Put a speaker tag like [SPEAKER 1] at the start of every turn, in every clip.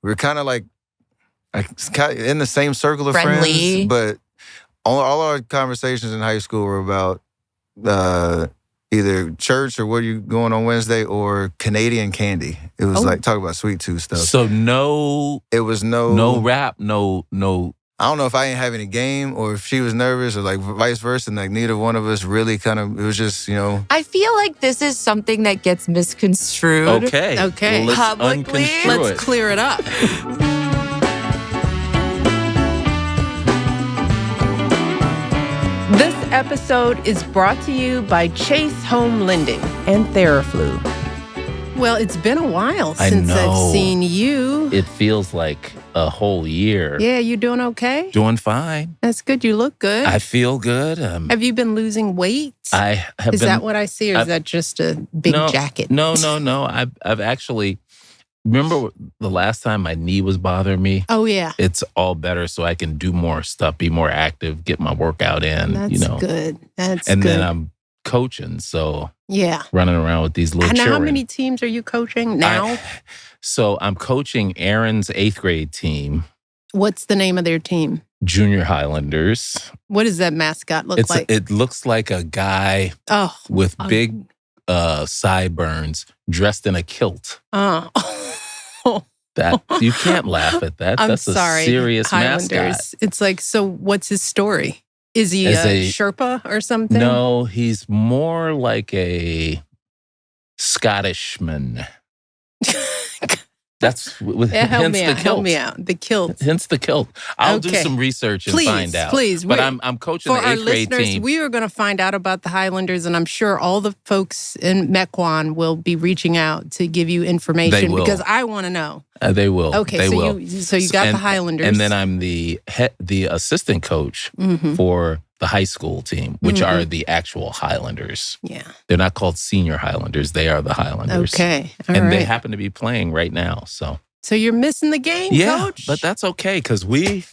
[SPEAKER 1] we're kind of like in the same circle of
[SPEAKER 2] Friendly.
[SPEAKER 1] friends, but all our conversations in high school were about either church or what are you going on Wednesday or Canadian candy. It was like talk about sweet tooth stuff.
[SPEAKER 3] So it was no rap, no.
[SPEAKER 1] I don't know if I didn't have any game or if she was nervous or like vice versa. And like neither one of us really it was just,
[SPEAKER 2] I feel like this is something that gets misconstrued.
[SPEAKER 3] Okay.
[SPEAKER 4] Okay.
[SPEAKER 3] Well,
[SPEAKER 2] Publicly,
[SPEAKER 4] Let's clear it up. This episode is brought to you by Chase Home Lending and Theraflu. Well, it's been a while since I've seen you.
[SPEAKER 3] It feels like a whole year.
[SPEAKER 4] Yeah, you doing okay?
[SPEAKER 3] Doing fine.
[SPEAKER 4] That's good. You look good.
[SPEAKER 3] I feel good.
[SPEAKER 4] Have you been losing weight?
[SPEAKER 3] I have
[SPEAKER 4] Is that what I see, or is that just a big jacket?
[SPEAKER 3] No. I've actually... Remember the last time my knee was bothering me?
[SPEAKER 4] Oh, yeah.
[SPEAKER 3] It's all better so I can do more stuff, be more active, get my workout in.
[SPEAKER 4] That's good.
[SPEAKER 3] And then I'm coaching, so running around with these little
[SPEAKER 4] children.
[SPEAKER 3] children.
[SPEAKER 4] How many teams are you coaching now?
[SPEAKER 3] So I'm coaching Aaron's 8th grade team.
[SPEAKER 4] What's the name of their team?
[SPEAKER 3] Junior Highlanders.
[SPEAKER 4] What does that mascot look like?
[SPEAKER 3] It looks like a guy with big sideburns dressed in a kilt. That you can't laugh at that. That's a serious mascot.
[SPEAKER 4] It's like, so what's his story? Is he a Sherpa or something?
[SPEAKER 3] No, he's more like a Scottishman. That's hence the kilt.
[SPEAKER 4] Help me out. The kilt.
[SPEAKER 3] Hence the kilt. I'll do some research and find out.
[SPEAKER 4] Please.
[SPEAKER 3] But I'm coaching the 8th grade team.
[SPEAKER 4] We are going to find out about the Highlanders, and I'm sure all the folks in Mequon will be reaching out to give you information.
[SPEAKER 3] They will.
[SPEAKER 4] Because I want to know.
[SPEAKER 3] They will.
[SPEAKER 4] Okay,
[SPEAKER 3] they will.
[SPEAKER 4] You got the Highlanders.
[SPEAKER 3] And then I'm the assistant coach for the high school team, which are the actual Highlanders.
[SPEAKER 4] Yeah.
[SPEAKER 3] They're not called senior Highlanders. They are the Highlanders.
[SPEAKER 4] Okay.
[SPEAKER 3] They happen to be playing right now. So
[SPEAKER 4] you're missing the game, Coach?
[SPEAKER 3] But that's okay because we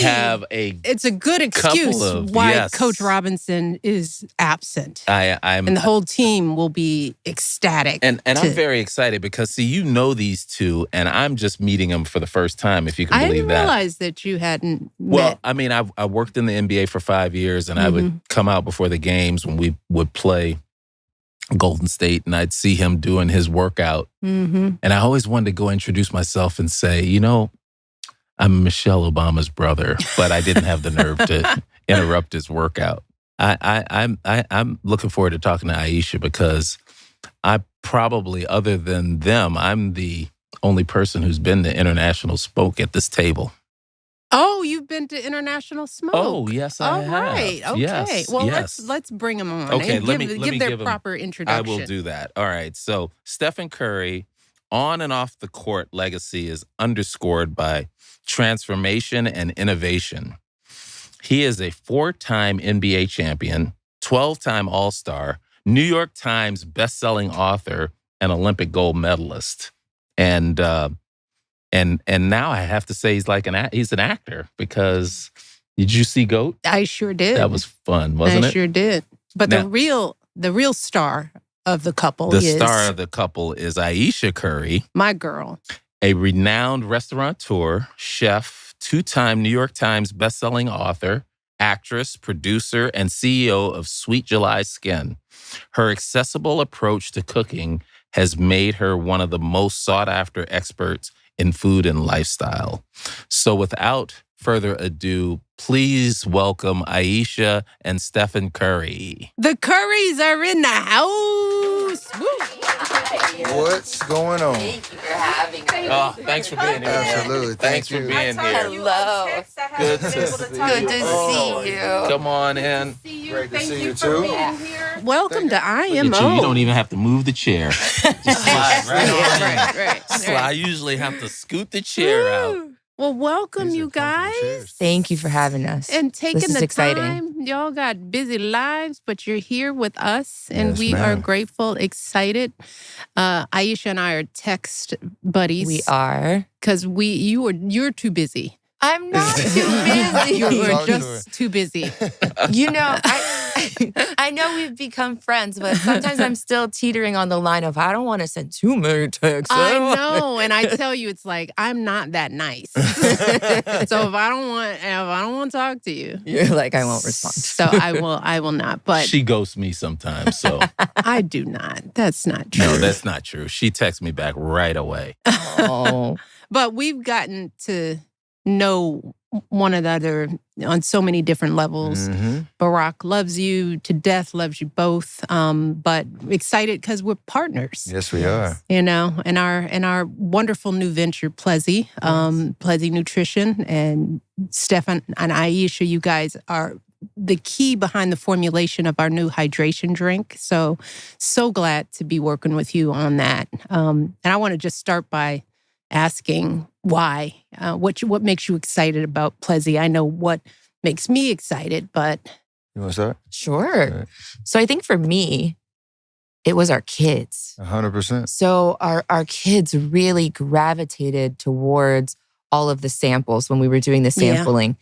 [SPEAKER 3] have
[SPEAKER 4] it's a good excuse why Coach Robinson is absent.
[SPEAKER 3] And
[SPEAKER 4] the whole team will be ecstatic.
[SPEAKER 3] And I'm very excited because, see, you know these two, and I'm just meeting them for the first time, if you can believe that.
[SPEAKER 4] I didn't realize that you hadn't met.
[SPEAKER 3] Well, I mean, I worked in the NBA for 5 years, and I would come out before the games when we would play Golden State, and I'd see him doing his workout. And I always wanted to go introduce myself and say, I'm Michelle Obama's brother, but I didn't have the nerve to interrupt his workout. I'm looking forward to talking to Ayesha because I probably, other than them, I'm the only person who's been to International Smoke at this table.
[SPEAKER 4] Oh, you've been to International Smoke.
[SPEAKER 3] Oh, yes, I have.
[SPEAKER 4] All right. Okay.
[SPEAKER 3] Yes,
[SPEAKER 4] well,
[SPEAKER 3] yes.
[SPEAKER 4] let's bring them on.
[SPEAKER 3] Okay,
[SPEAKER 4] and
[SPEAKER 3] let me
[SPEAKER 4] give their proper introduction.
[SPEAKER 3] I will do that. All right. So Stephen Curry, on and off the court legacy is underscored by transformation and innovation. He is a 4-time NBA champion, 12-time All-Star, New York Times best-selling author, and Olympic gold medalist. And now I have to say he's an actor because did you see GOAT?
[SPEAKER 4] I sure did.
[SPEAKER 3] That was fun, wasn't it?
[SPEAKER 4] I sure did. But now, the real star of the couple
[SPEAKER 3] is Ayesha Curry.
[SPEAKER 4] My girl.
[SPEAKER 3] A renowned restaurateur, chef, 2-time New York Times bestselling author, actress, producer, and CEO of Sweet July Skin. Her accessible approach to cooking has made her one of the most sought-after experts in food and lifestyle. So without further ado, please welcome Ayesha and Stephen Curry.
[SPEAKER 4] The Currys are in the house. Woo.
[SPEAKER 1] What's going on?
[SPEAKER 2] Thank you for having me.
[SPEAKER 3] Oh, thanks for being here.
[SPEAKER 1] Absolutely.
[SPEAKER 3] Thanks for being here.
[SPEAKER 2] Hello.
[SPEAKER 3] Good to see
[SPEAKER 2] you.
[SPEAKER 3] Come on in.
[SPEAKER 1] Great to see you too.
[SPEAKER 4] Welcome to IMO.
[SPEAKER 3] You don't even have to move the chair. Just slide right on in.
[SPEAKER 4] Right.
[SPEAKER 3] I usually have to scoot the chair out.
[SPEAKER 4] Well, welcome, you guys.
[SPEAKER 2] Thank you for having us.
[SPEAKER 4] And taking
[SPEAKER 2] this is
[SPEAKER 4] the
[SPEAKER 2] exciting.
[SPEAKER 4] time. Y'all got busy lives, but you're here with us, and
[SPEAKER 1] Yes,
[SPEAKER 4] we
[SPEAKER 1] ma'am.
[SPEAKER 4] are grateful, excited. Ayesha and I are text buddies.
[SPEAKER 2] We are.
[SPEAKER 4] Because you're too busy
[SPEAKER 2] I'm not too busy.
[SPEAKER 4] You're just too busy.
[SPEAKER 2] You know, I know we've become friends, but sometimes I'm still teetering on the line of I don't want to send too many texts.
[SPEAKER 4] I know, and I tell you, it's like I'm not that nice. So if I don't want to talk to you,
[SPEAKER 2] you're like I won't respond.
[SPEAKER 4] So I will not. But
[SPEAKER 3] she ghosts me sometimes. So
[SPEAKER 4] I do not. That's not true.
[SPEAKER 3] No, that's not true. She texts me back right away.
[SPEAKER 2] Oh,
[SPEAKER 4] but we've gotten to know one another on so many different levels.
[SPEAKER 1] Mm-hmm.
[SPEAKER 4] Barack loves you to death, loves you both. But excited because we're partners.
[SPEAKER 1] Yes, we are.
[SPEAKER 4] You know, and our wonderful new venture, Pleasy, Pleasy Nutrition, and Stephen and Ayesha, you guys are the key behind the formulation of our new hydration drink. So glad to be working with you on that. And I want to just start by asking why, what makes you excited about Pleasy? I know what makes me excited, but
[SPEAKER 1] You want to start?
[SPEAKER 2] sure.
[SPEAKER 1] Right.
[SPEAKER 2] So I think for me, it was our kids.
[SPEAKER 1] 100%.
[SPEAKER 2] So our kids really gravitated towards all of the samples when we were doing the sampling.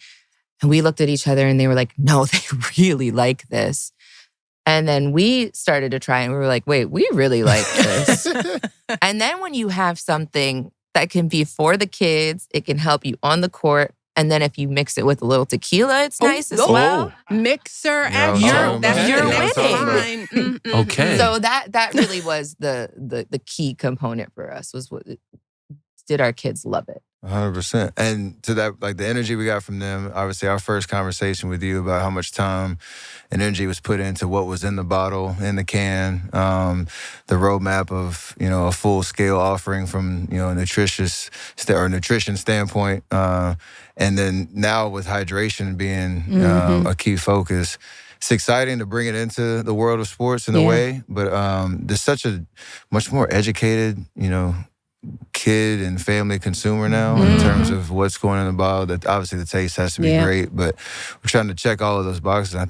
[SPEAKER 2] And we looked at each other and they were like, no, they really like this. And then we started to try and we were like, wait, we really like this. And then when you have something that can be for the kids, it can help you on the court. And then if you mix it with a little tequila, it's nice as well.
[SPEAKER 4] Mixer
[SPEAKER 1] Yeah,
[SPEAKER 4] action. That's
[SPEAKER 2] you're
[SPEAKER 4] the next
[SPEAKER 2] winning.
[SPEAKER 4] line.
[SPEAKER 3] Okay.
[SPEAKER 2] So that really was the key component for us was did our kids love it?
[SPEAKER 1] 100%. And to that, like the energy we got from them, obviously our first conversation with you about how much time and energy was put into what was in the bottle, in the can, the roadmap of, a full scale offering from, a nutrition standpoint. And then now with hydration being a key focus, it's exciting to bring it into the world of sports in a way, but there's such a much more educated, kid and family consumer now in terms of what's going in the bottle. That obviously the taste has to be great, but we're trying to check all of those boxes. I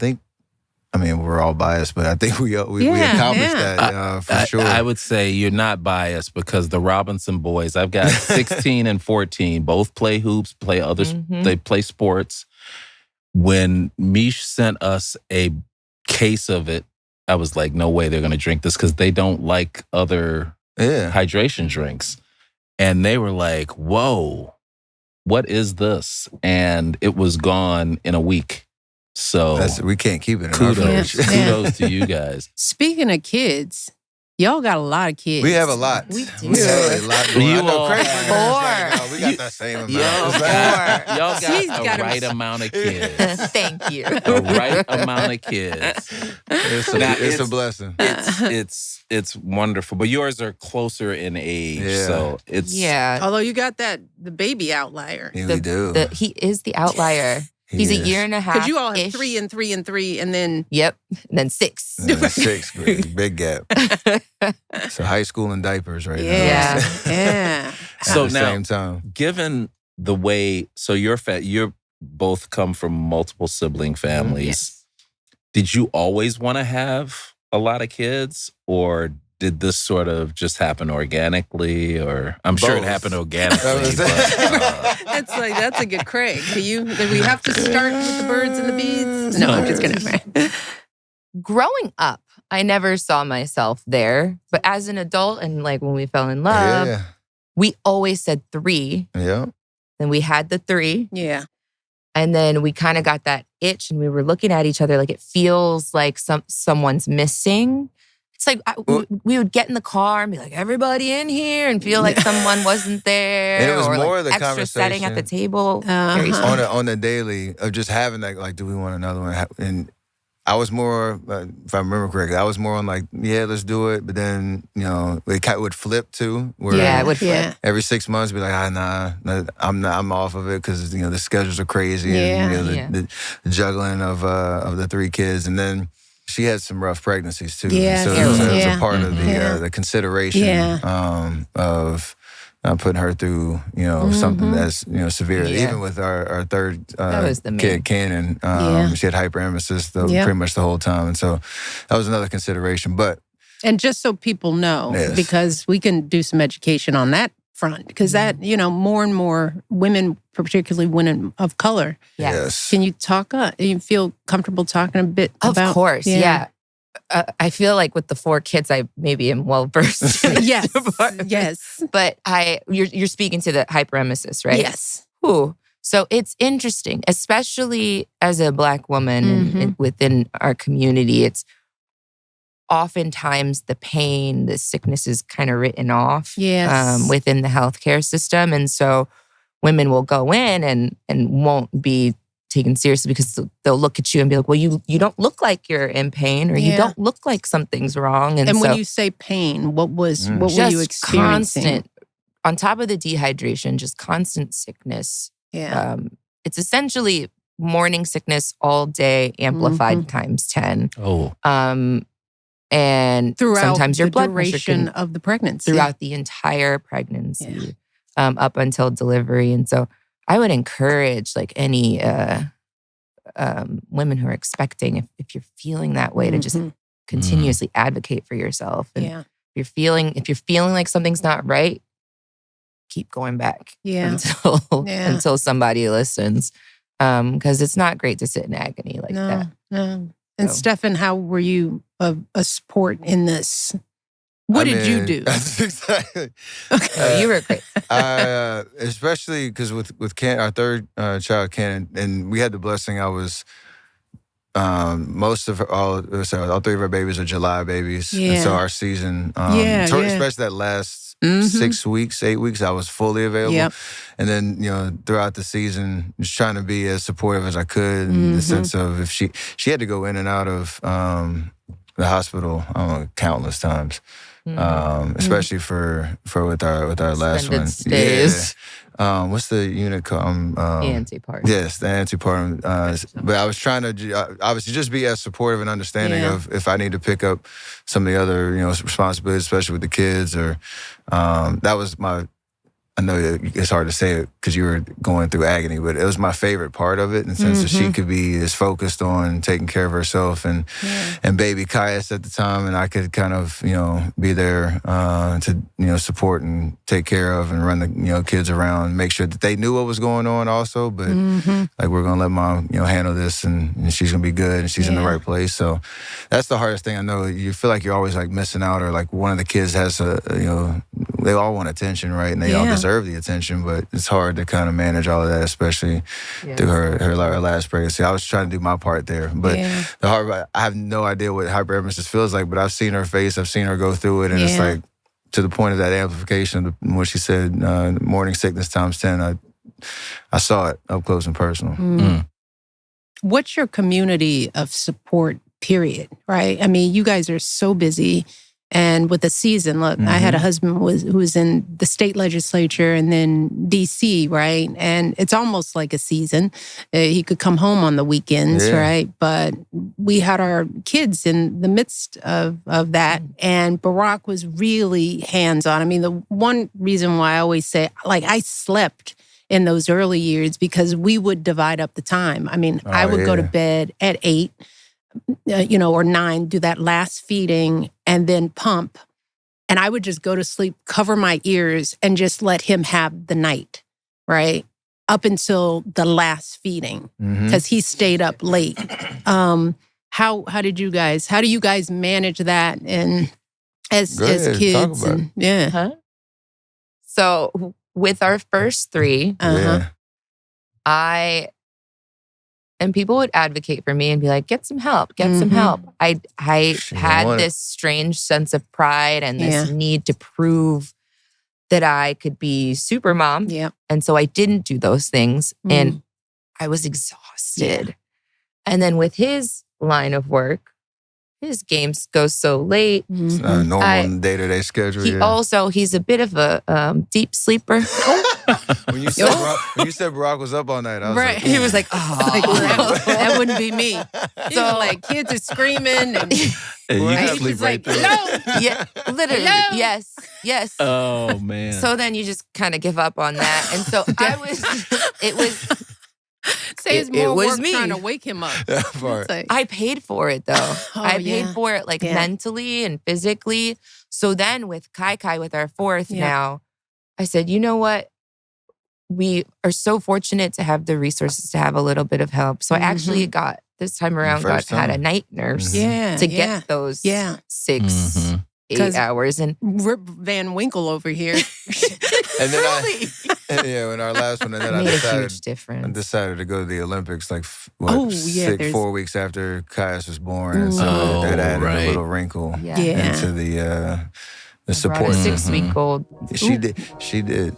[SPEAKER 1] mean, we're all biased, but I think we accomplished that for sure.
[SPEAKER 3] I would say you're not biased because the Robinson boys, I've got 16 and 14, both play hoops, play others, they play sports. When Mish sent us a case of it, I was like, no way they're going to drink this because they don't like other hydration drinks. And they were like, whoa, what is this? And it was gone in a week. So
[SPEAKER 1] we can't keep it in
[SPEAKER 3] kudos.
[SPEAKER 1] our fridge.
[SPEAKER 3] Kudos to you guys.
[SPEAKER 4] Speaking of kids, y'all got a lot of kids.
[SPEAKER 1] We have a lot.
[SPEAKER 2] We do.
[SPEAKER 1] We have a lot going on.
[SPEAKER 3] You
[SPEAKER 1] I know
[SPEAKER 3] all
[SPEAKER 1] Craig
[SPEAKER 3] have
[SPEAKER 1] was like, we got that same amount.
[SPEAKER 3] Y'all
[SPEAKER 4] He's
[SPEAKER 3] got
[SPEAKER 4] got
[SPEAKER 3] the
[SPEAKER 4] him.
[SPEAKER 3] right amount of kids.
[SPEAKER 2] Thank you.
[SPEAKER 3] The right amount of kids.
[SPEAKER 1] It's a blessing.
[SPEAKER 3] It's wonderful. But yours are closer in age. So it's
[SPEAKER 4] Although you got the baby outlier.
[SPEAKER 1] Yeah, we do.
[SPEAKER 2] He is the outlier. He's a year and a half.
[SPEAKER 4] Because you all have 3 and 3 and 3, and then
[SPEAKER 2] Yep. And then 6.
[SPEAKER 1] And then 6 grade, big gap. So high school and diapers right now.
[SPEAKER 4] Yeah.
[SPEAKER 3] So
[SPEAKER 1] At the
[SPEAKER 3] now,
[SPEAKER 1] same time.
[SPEAKER 3] given the way, so you're both come from multiple sibling families.
[SPEAKER 2] Yes.
[SPEAKER 3] Did you always want to have a lot of kids, or did this sort of just happen organically? Or I'm sure it
[SPEAKER 1] Both.
[SPEAKER 3] happened organically.
[SPEAKER 4] that's a good Craig. Do we have to start with the birds and the bees? No, I'm just kidding.
[SPEAKER 2] Growing up, I never saw myself there. But as an adult and like when we fell in love, we always said 3.
[SPEAKER 1] Yeah.
[SPEAKER 2] Then we had the 3.
[SPEAKER 4] Yeah.
[SPEAKER 2] And then we kind of got that itch and we were looking at each other like it feels like someone's missing. It's like we would get in the car and be like, everybody in here, and feel like someone wasn't there.
[SPEAKER 1] And it was
[SPEAKER 2] or
[SPEAKER 1] more
[SPEAKER 2] like
[SPEAKER 1] of the
[SPEAKER 2] extra setting at the table. Very
[SPEAKER 1] On the daily of just having that, like, do we want another one? And I was more, if I remember correctly, I was more on like, let's do it. But then, it would flip too. Where
[SPEAKER 2] it would flip.
[SPEAKER 1] Every 6 months, be like, nah, I'm off of it because the schedules are crazy and the juggling of the 3 kids, and then she had some rough pregnancies too.
[SPEAKER 4] Yeah,
[SPEAKER 1] so it's a part of the consideration of putting her through, something that's, severe.
[SPEAKER 2] Yeah.
[SPEAKER 1] Even with our third
[SPEAKER 2] was the
[SPEAKER 1] kid, Cannon, she had hyperemesis pretty much the whole time. And so that was another consideration. But
[SPEAKER 4] And just so people know, because we can do some education on that front? Because that, more and more women, particularly women of color.
[SPEAKER 2] Yes.
[SPEAKER 4] Can you talk? You feel comfortable talking a bit about?
[SPEAKER 2] Of course, yeah. I feel like with the 4 kids, I maybe am well versed.
[SPEAKER 4] Yes.
[SPEAKER 2] But you're speaking to the hyperemesis, right?
[SPEAKER 4] Yes.
[SPEAKER 2] Ooh. So it's interesting, especially as a Black woman and within our community. It's oftentimes the pain, the sickness is kind of written off within the healthcare system. And so women will go in and won't be taken seriously because they'll look at you and be like, well, you don't look like you're in pain, or you don't look like something's wrong. And so,
[SPEAKER 4] when you say pain, what were you experiencing?
[SPEAKER 2] Constant, on top of the dehydration, just constant sickness.
[SPEAKER 4] Yeah.
[SPEAKER 2] It's essentially morning sickness all day, amplified times 10.
[SPEAKER 3] Oh.
[SPEAKER 2] And
[SPEAKER 4] throughout
[SPEAKER 2] sometimes your
[SPEAKER 4] the
[SPEAKER 2] blood pressure
[SPEAKER 4] duration of the pregnancy.
[SPEAKER 2] Throughout the entire pregnancy, up until delivery. And so I would encourage like any women who are expecting, if you're feeling that way, to just continuously advocate for yourself. And if you're feeling like something's not right, keep going back until somebody listens. Because it's not great to sit in agony like that.
[SPEAKER 4] No. And Stephen, how were you a support in this? What did you do?
[SPEAKER 1] Exactly.
[SPEAKER 2] Okay. You were great.
[SPEAKER 1] Especially because with our third child, Cannon, and we had the blessing. I was all 3 of our babies are July babies, and so our season, especially that last 6 weeks, 8 weeks, I was fully available. And then, throughout the season, just trying to be as supportive as I could in the sense of if she had to go in and out of the hospital, countless times. Especially for with our last one.
[SPEAKER 2] Stays.
[SPEAKER 1] Yeah. What's the unit called?
[SPEAKER 2] Antepartum.
[SPEAKER 1] Yes, the antepartum. But I was trying to obviously just be as supportive and understanding of if I need to pick up some of the other responsibilities, especially with the kids, or that was my. I know it's hard to say it because you were going through agony, but it was my favorite part of it in the sense that she could be as focused on taking care of herself and baby Caius at the time, and I could kind of, be there to, support and take care of and run the, kids around, make sure that they knew what was going on also, but like we're going to let mom, handle this and she's going to be good and she's in the right place. So that's the hardest thing. I know you feel like you're always like missing out, or like one of the kids has they all want attention, right? And they all deserve the attention, but it's hard to kind of manage all of that, especially through her last pregnancy. I was trying to do my part there, but the hard part, I have no idea what hyperemesis feels like, but I've seen her face, I've seen her go through it, and it's like to the point of that amplification, when she said morning sickness times 10, I saw it up close and personal.
[SPEAKER 4] What's your community of support, period, right? I mean, you guys are so busy. And with the season, look, I had a husband who was in the state legislature and then DC, right? And it's almost like a season. He could come home on the weekends, right? But we had our kids in the midst of that. And Barack was really hands-on. I mean, the one reason why I always say, like, I slept in those early years because we would divide up the time. I mean, I would go to bed at 8. Or 9, do that last feeding and then pump. And I would just go to sleep, cover my ears, and just let him have the night, right? Up until the last feeding, because he stayed up late. How do you guys manage that and as kids? And,
[SPEAKER 2] So with our first 3, and people would advocate for me and be like, get some help. I had this strange sense of pride and this need to prove that I could be super mom. And so I didn't do those things. And I was exhausted. And then with his line of work, his games go so late.
[SPEAKER 1] It's not a normal day-to-day schedule.
[SPEAKER 2] He's a bit of a deep sleeper.
[SPEAKER 1] When you said Barack was up all night, I was like,
[SPEAKER 2] he was like,
[SPEAKER 4] that wouldn't be me. So like kids are screaming and
[SPEAKER 3] you can sleep right through.
[SPEAKER 2] Yeah, literally. No. Yes.
[SPEAKER 3] Oh man.
[SPEAKER 2] So then you just kind of give up on that. And so it was
[SPEAKER 4] it's more work trying to wake him up.
[SPEAKER 2] I paid for it though. I paid for it mentally and physically. So then with Kai, with our fourth now, I said, you know what? We are so fortunate to have the resources to have a little bit of help. So I actually got, this time around, had a night nurse to get those 6, 8 hours. And
[SPEAKER 4] Rip Van Winkle over here.
[SPEAKER 1] And then in our last one, and then
[SPEAKER 2] made a huge difference.
[SPEAKER 1] I decided to go to the Olympics 4 weeks after Caius was born. And so that added a little wrinkle into the support.
[SPEAKER 2] A 6-week-old.
[SPEAKER 1] She did.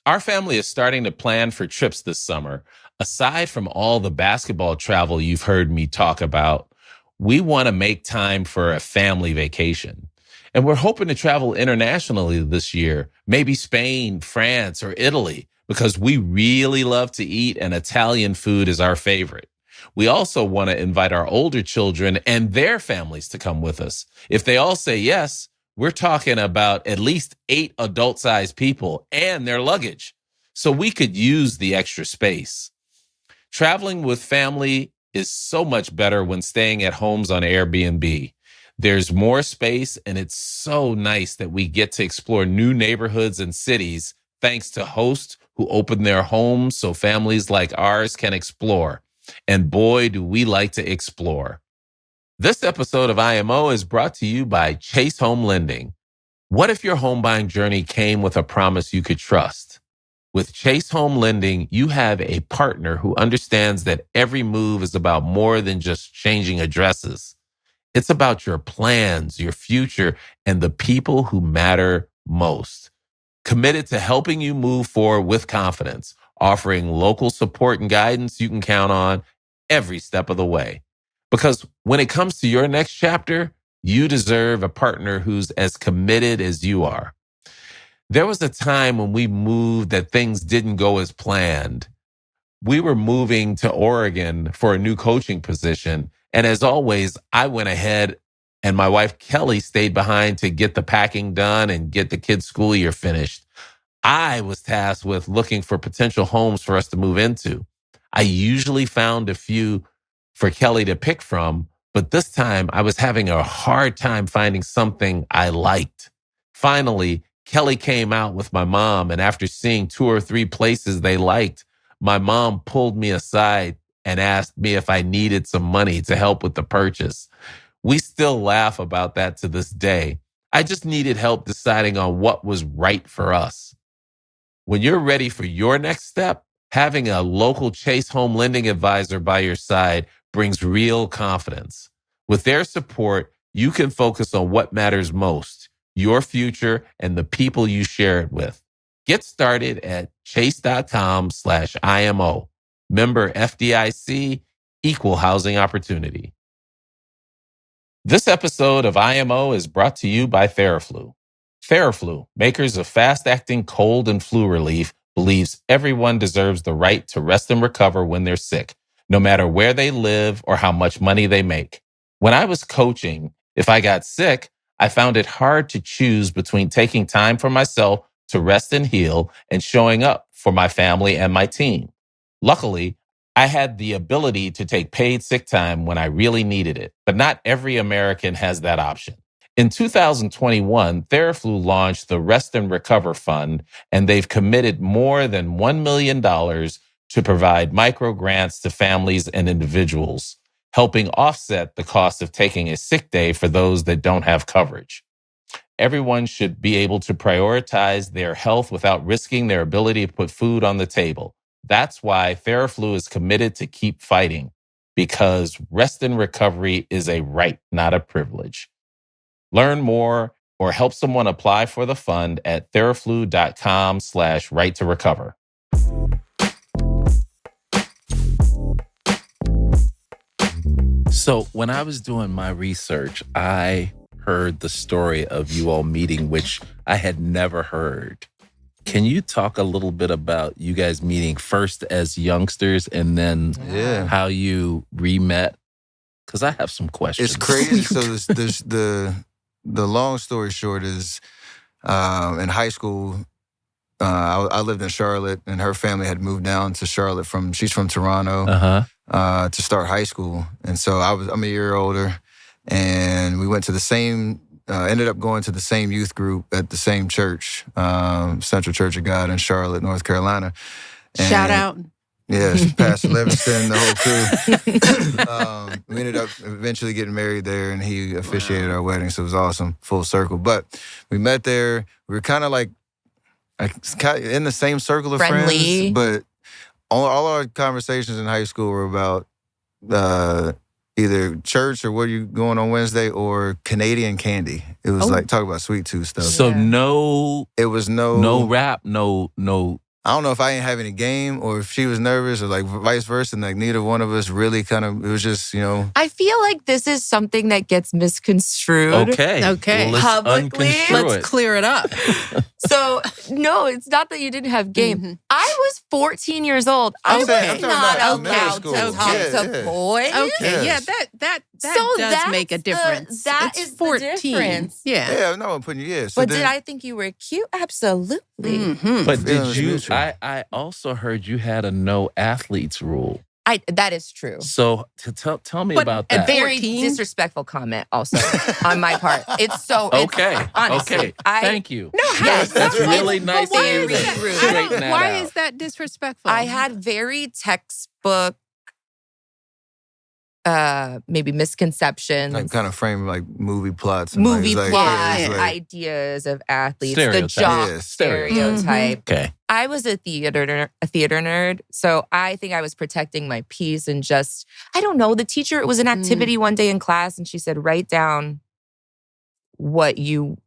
[SPEAKER 3] Our family is starting to plan for trips this summer. Aside from all the basketball travel you've heard me talk about, we want to make time for a family vacation. And we're hoping to travel internationally this year, maybe Spain, France, or Italy, because we really love to eat and Italian food is our favorite. We also want to invite our older children and their families to come with us. If they all say yes, we're talking about at least 8 adult-sized people and their luggage. So we could use the extra space. Traveling with family is so much better when staying at homes on Airbnb. There's more space, and it's so nice that we get to explore new neighborhoods and cities thanks to hosts who open their homes so families like ours can explore. And boy, do we like to explore. This episode of IMO is brought to you by Chase Home Lending. What if your home buying journey came with a promise you could trust? With Chase Home Lending, you have a partner who understands that every move is about more than just changing addresses. It's about your plans, your future, and the people who matter most. Committed to helping you move forward with confidence, offering local support and guidance you can count on every step of the way. Because when it comes to your next chapter, you deserve a partner who's as committed as you are. There was a time when we moved that things didn't go as planned. We were moving to Oregon for a new coaching position. And as always, I went ahead and my wife, Kelly, stayed behind to get the packing done and get the kids' school year finished. I was tasked with looking for potential homes for us to move into. I usually found a few for Kelly to pick from, but this time I was having a hard time finding something I liked. Finally, Kelly came out with my mom, and after seeing 2 or 3 places they liked, my mom pulled me aside and asked me if I needed some money to help with the purchase. We still laugh about that to this day. I just needed help deciding on what was right for us. When you're ready for your next step, having a local Chase Home Lending advisor by your side brings real confidence. With their support, you can focus on what matters most, your future and the people you share it with. Get started at chase.com/IMO. Member FDIC, equal housing opportunity. This episode of IMO is brought to you by Theraflu. Theraflu, makers of fast-acting cold and flu relief, believes everyone deserves the right to rest and recover when they're sick, no matter where they live or how much money they make. When I was coaching, if I got sick, I found it hard to choose between taking time for myself to rest and heal and showing up for my family and my team. Luckily, I had the ability to take paid sick time when I really needed it, but not every American has that option. In 2021, Theraflu launched the Rest and Recover Fund, and they've committed more than $1 million to provide micro grants to families and individuals, helping offset the cost of taking a sick day for those that don't have coverage. Everyone should be able to prioritize their health without risking their ability to put food on the table. That's why Theraflu is committed to keep fighting, because rest and recovery is a right, not a privilege. Learn more or help someone apply for the fund at theraflu.com/right to recover. So when I was doing my research, I heard the story of you all meeting, which I had never heard. Can you talk a little bit about you guys meeting first as youngsters and then how you re-met? Because I have some questions.
[SPEAKER 1] It's crazy. So there's the long story short is in high school, I lived in Charlotte, and her family had moved down to Charlotte she's from Toronto to start high school. And so I'm a year older and we went to the same. Ended up going to the same youth group at the same church, Central Church of God in Charlotte, North Carolina. And
[SPEAKER 4] Shout out.
[SPEAKER 1] yeah, Pastor Livingston, the whole crew. We ended up eventually getting married there, and he officiated our wedding, so it was awesome, full circle. But we met there. We were kind of like in the same circle of
[SPEAKER 2] Friendly.
[SPEAKER 1] friends, but all our conversations in high school were about either church or what are you going on Wednesday or Canadian candy. It was like talk about sweet tooth stuff.
[SPEAKER 3] So it was no rap, no.
[SPEAKER 1] I don't know if I didn't have any game or if she was nervous or like vice versa. And like neither one of us really it was just,
[SPEAKER 2] I feel like this is something that gets misconstrued.
[SPEAKER 4] Okay.
[SPEAKER 3] Well, let's
[SPEAKER 2] Publicly.
[SPEAKER 4] Let's clear it up.
[SPEAKER 2] So, no, it's not that you didn't have game.
[SPEAKER 4] Mm-hmm.
[SPEAKER 2] I was 14 years old. I was not allowed to talk to boys.
[SPEAKER 4] Okay, that does make a difference.
[SPEAKER 2] That
[SPEAKER 4] it's
[SPEAKER 2] is
[SPEAKER 4] 14.
[SPEAKER 2] the difference.
[SPEAKER 4] Yeah.
[SPEAKER 1] Yeah, no, I'm putting you, So
[SPEAKER 2] but did I think you were cute? Absolutely.
[SPEAKER 4] Mm-hmm.
[SPEAKER 3] But did you, I also heard you had a no athletes rule.
[SPEAKER 2] That is true.
[SPEAKER 3] So tell me about that.
[SPEAKER 2] A very disrespectful comment also on my part. It's so honestly.
[SPEAKER 3] Okay. Thank you.
[SPEAKER 4] No,
[SPEAKER 2] yes,
[SPEAKER 3] that's really nice of you to straighten that out.
[SPEAKER 4] Why is that disrespectful?
[SPEAKER 2] I had very textbook maybe misconceptions.
[SPEAKER 1] Like kind of frame like movie plots. And
[SPEAKER 2] ideas of athletes.
[SPEAKER 3] Stereotype.
[SPEAKER 2] The jock stereotype.
[SPEAKER 3] Mm-hmm. Okay.
[SPEAKER 2] I was a theater nerd, so I think I was protecting my peace and just, I don't know, the teacher, it was an activity one day in class and she said, write down what you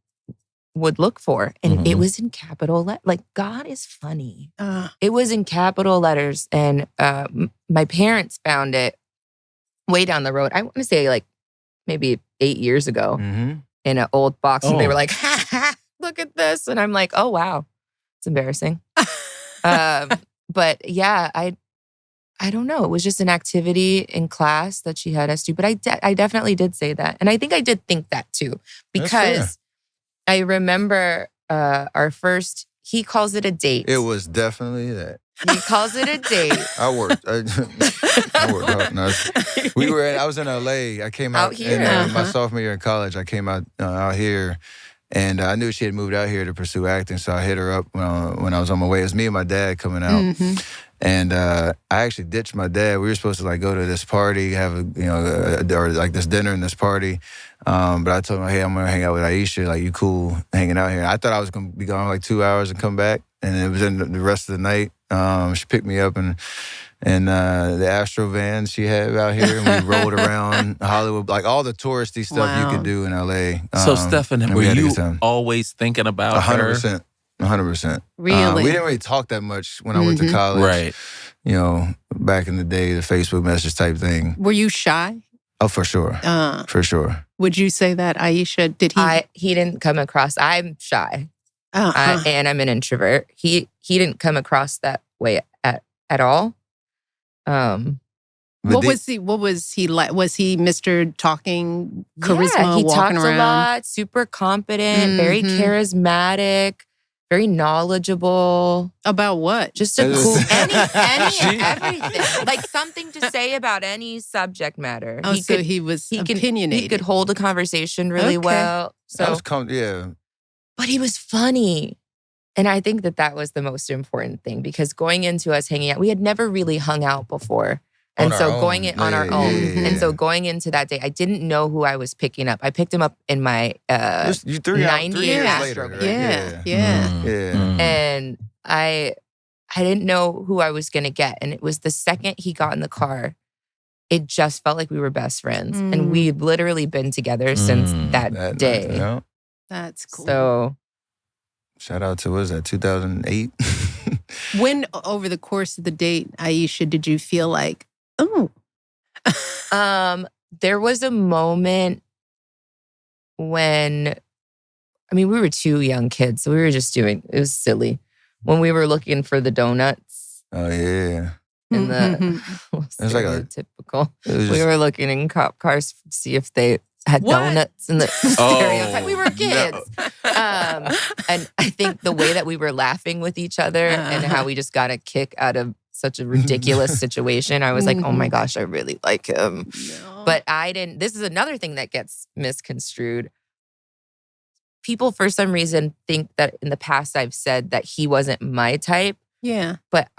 [SPEAKER 2] would look for. And it was in capital letters. Like, God is funny. It was in capital letters. And my parents found it way down the road. I want to say like maybe 8 years ago in an old box. And they were like, ha, ha, look at this. And I'm like, oh, wow. It's embarrassing. But yeah, I don't know. It was just an activity in class that she had us do. But I definitely did say that. And I think I did think that too. Because I remember our first, he calls it a date.
[SPEAKER 1] It was definitely that.
[SPEAKER 2] He calls it a date.
[SPEAKER 1] I worked. I worked hard. No, I was in LA. I came out
[SPEAKER 2] here.
[SPEAKER 1] In my sophomore year in college. I came out here. And I knew she had moved out here to pursue acting, so I hit her up when I was on my way. It was me and my dad coming out, and I actually ditched my dad. We were supposed to like go to this party, have or like this dinner and this party, but I told him, hey, I'm gonna hang out with Ayesha. Like, you cool hanging out here? I thought I was gonna be gone like 2 hours and come back, and it was in the rest of the night. She picked me up and the Astro van she had out here, and we rolled around Hollywood, like all the touristy stuff you could do in LA.
[SPEAKER 3] So, Stephen, were you always thinking about
[SPEAKER 1] 100%? 100%.
[SPEAKER 4] Really?
[SPEAKER 1] We didn't really talk that much when I went to college.
[SPEAKER 3] Right.
[SPEAKER 1] Back in the day, the Facebook message type thing.
[SPEAKER 4] Were you shy?
[SPEAKER 1] Oh, for sure. For sure.
[SPEAKER 4] Would you say that, Ayesha? Did he?
[SPEAKER 2] He didn't come across. I'm shy, and I'm an introvert. He didn't come across that way at all.
[SPEAKER 4] What was he like? Was he Mr. Talking charisma?
[SPEAKER 2] Yeah, he
[SPEAKER 4] walking
[SPEAKER 2] talks
[SPEAKER 4] around?
[SPEAKER 2] a lot, super competent, very charismatic, very knowledgeable.
[SPEAKER 4] About what?
[SPEAKER 2] Just a cool everything. Like something to say about any subject matter.
[SPEAKER 4] Oh, he was opinionated.
[SPEAKER 2] He could hold a conversation really well. So but he was funny. And I think that was the most important thing, because going into us hanging out, we had never really hung out before. And so going in on our own. And so going into that day, I didn't know who I was picking up. I picked him up in my 90 Astro.
[SPEAKER 1] Right?
[SPEAKER 4] Yeah.
[SPEAKER 2] And I didn't know who I was going to get. And it was the second he got in the car, it just felt like we were best friends. And we've literally been together since that day.
[SPEAKER 1] Yeah.
[SPEAKER 4] That's cool.
[SPEAKER 2] So
[SPEAKER 1] shout out to, what was that, 2008?
[SPEAKER 4] When, over the course of the date, Ayesha, did you feel like, oh?
[SPEAKER 2] There was a moment when, we were two young kids, so we were just it was silly. When we were looking for the donuts.
[SPEAKER 1] Oh, yeah.
[SPEAKER 2] In the typical. We were looking in cop cars to see if they had donuts in the stereotype. We were kids. And I think the way that we were laughing with each other and how we just got a kick out of such a ridiculous situation. I was like, oh my gosh, I really like him.
[SPEAKER 4] No.
[SPEAKER 2] But I didn't. This is another thing that gets misconstrued. People, for some reason, think that in the past I've said that he wasn't my type.
[SPEAKER 4] Yeah.
[SPEAKER 2] But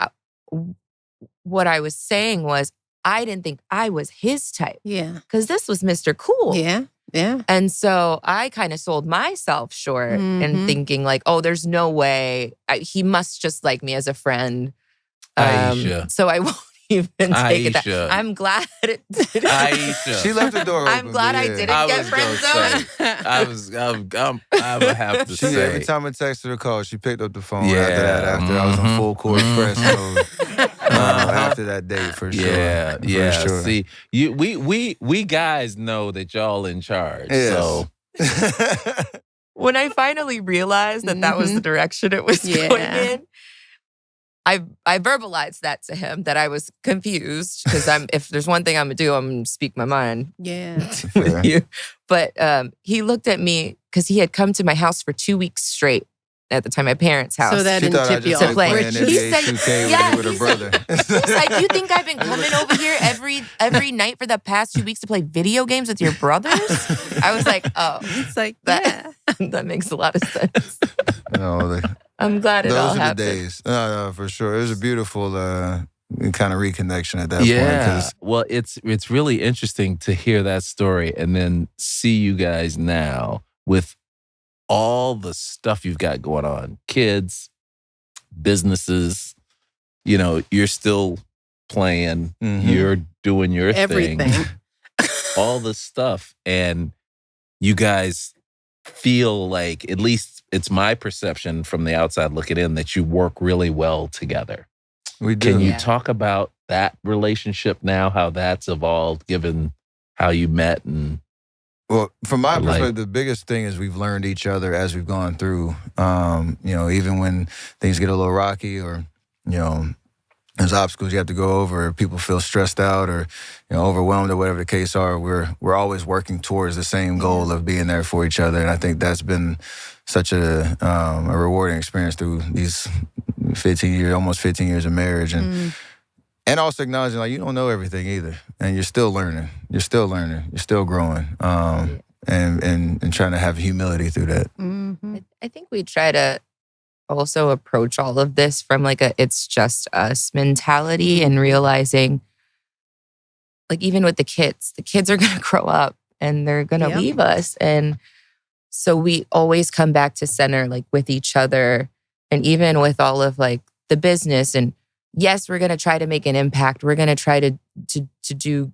[SPEAKER 2] what I was saying was, I didn't think I was his type.
[SPEAKER 4] Yeah.
[SPEAKER 2] Because this was Mr. Cool.
[SPEAKER 4] Yeah. Yeah.
[SPEAKER 2] And so I kind of sold myself short in thinking like, oh, there's no way. he must just like me as a friend.
[SPEAKER 3] Ayesha.
[SPEAKER 2] So I won't even take it that.
[SPEAKER 3] Ayesha.
[SPEAKER 2] I'm glad it didn't.
[SPEAKER 3] Ayesha.
[SPEAKER 1] She left the door open.
[SPEAKER 2] I'm glad I didn't
[SPEAKER 3] I
[SPEAKER 2] get
[SPEAKER 3] was
[SPEAKER 2] friend
[SPEAKER 3] gonna
[SPEAKER 2] zoned.
[SPEAKER 3] I would have to say.
[SPEAKER 1] Every time I texted her call, she picked up the phone
[SPEAKER 3] Yeah.
[SPEAKER 1] after that. After I was on full court press mode. After that date, for sure.
[SPEAKER 3] Yeah,
[SPEAKER 1] For
[SPEAKER 3] yeah.
[SPEAKER 1] sure.
[SPEAKER 3] See, we guys know that y'all in charge.
[SPEAKER 1] Yes.
[SPEAKER 3] So
[SPEAKER 2] When I finally realized that was the direction it was going in, I verbalized that to him, that I was confused, because if there's one thing I'm gonna do, I'm gonna speak my mind with you. But he looked at me because he had come to my house for 2 weeks straight at the time, my parents' house.
[SPEAKER 4] So that
[SPEAKER 1] She
[SPEAKER 4] didn't
[SPEAKER 1] thought I
[SPEAKER 4] tip you
[SPEAKER 1] just
[SPEAKER 4] off.
[SPEAKER 1] like
[SPEAKER 2] play.
[SPEAKER 1] playing
[SPEAKER 2] He
[SPEAKER 1] NBA
[SPEAKER 2] said-
[SPEAKER 1] 2K
[SPEAKER 2] yeah,
[SPEAKER 1] with her
[SPEAKER 2] he
[SPEAKER 1] brother.
[SPEAKER 2] He's like, you think I've been coming over here every night for the past 2 weeks to play video games with your brothers? I was like, oh,
[SPEAKER 4] It's like,
[SPEAKER 2] that that makes a lot of sense.
[SPEAKER 1] No,
[SPEAKER 2] I'm glad it all
[SPEAKER 1] those are the
[SPEAKER 2] happened.
[SPEAKER 1] days. No, for sure. It was a beautiful kind of reconnection at that point.
[SPEAKER 3] yeah.
[SPEAKER 1] 'Cause
[SPEAKER 3] Well, it's really interesting to hear that story and then see you guys now with all the stuff you've got going on. Kids, businesses, you're still playing, you're doing your
[SPEAKER 4] everything.
[SPEAKER 3] thing. All this stuff. And you guys feel like, at least it's my perception from the outside looking in, that you work really well together.
[SPEAKER 1] we do.
[SPEAKER 3] Can you
[SPEAKER 2] Yeah.
[SPEAKER 3] talk about that relationship now, how that's evolved, given how you met? And
[SPEAKER 1] Well, from my
[SPEAKER 3] Like-
[SPEAKER 1] perspective, the biggest thing is we've learned each other as we've gone through. Even when things get a little rocky, or there's obstacles you have to go over, or people feel stressed out, or overwhelmed, or whatever the case are, we're always working towards the same goal of being there for each other. And I think that's been such a rewarding experience through these almost 15 years of marriage, and also acknowledging like you don't know everything either, and you're still learning. You're still growing, and trying to have humility through that.
[SPEAKER 2] I think we try to also approach all of this from like a it's just us mentality, and realizing like even with the kids are going to grow up and they're going to leave us. And so we always come back to center like with each other, and even with all of like the business. And yes, we're going to try to make an impact. We're going to try to do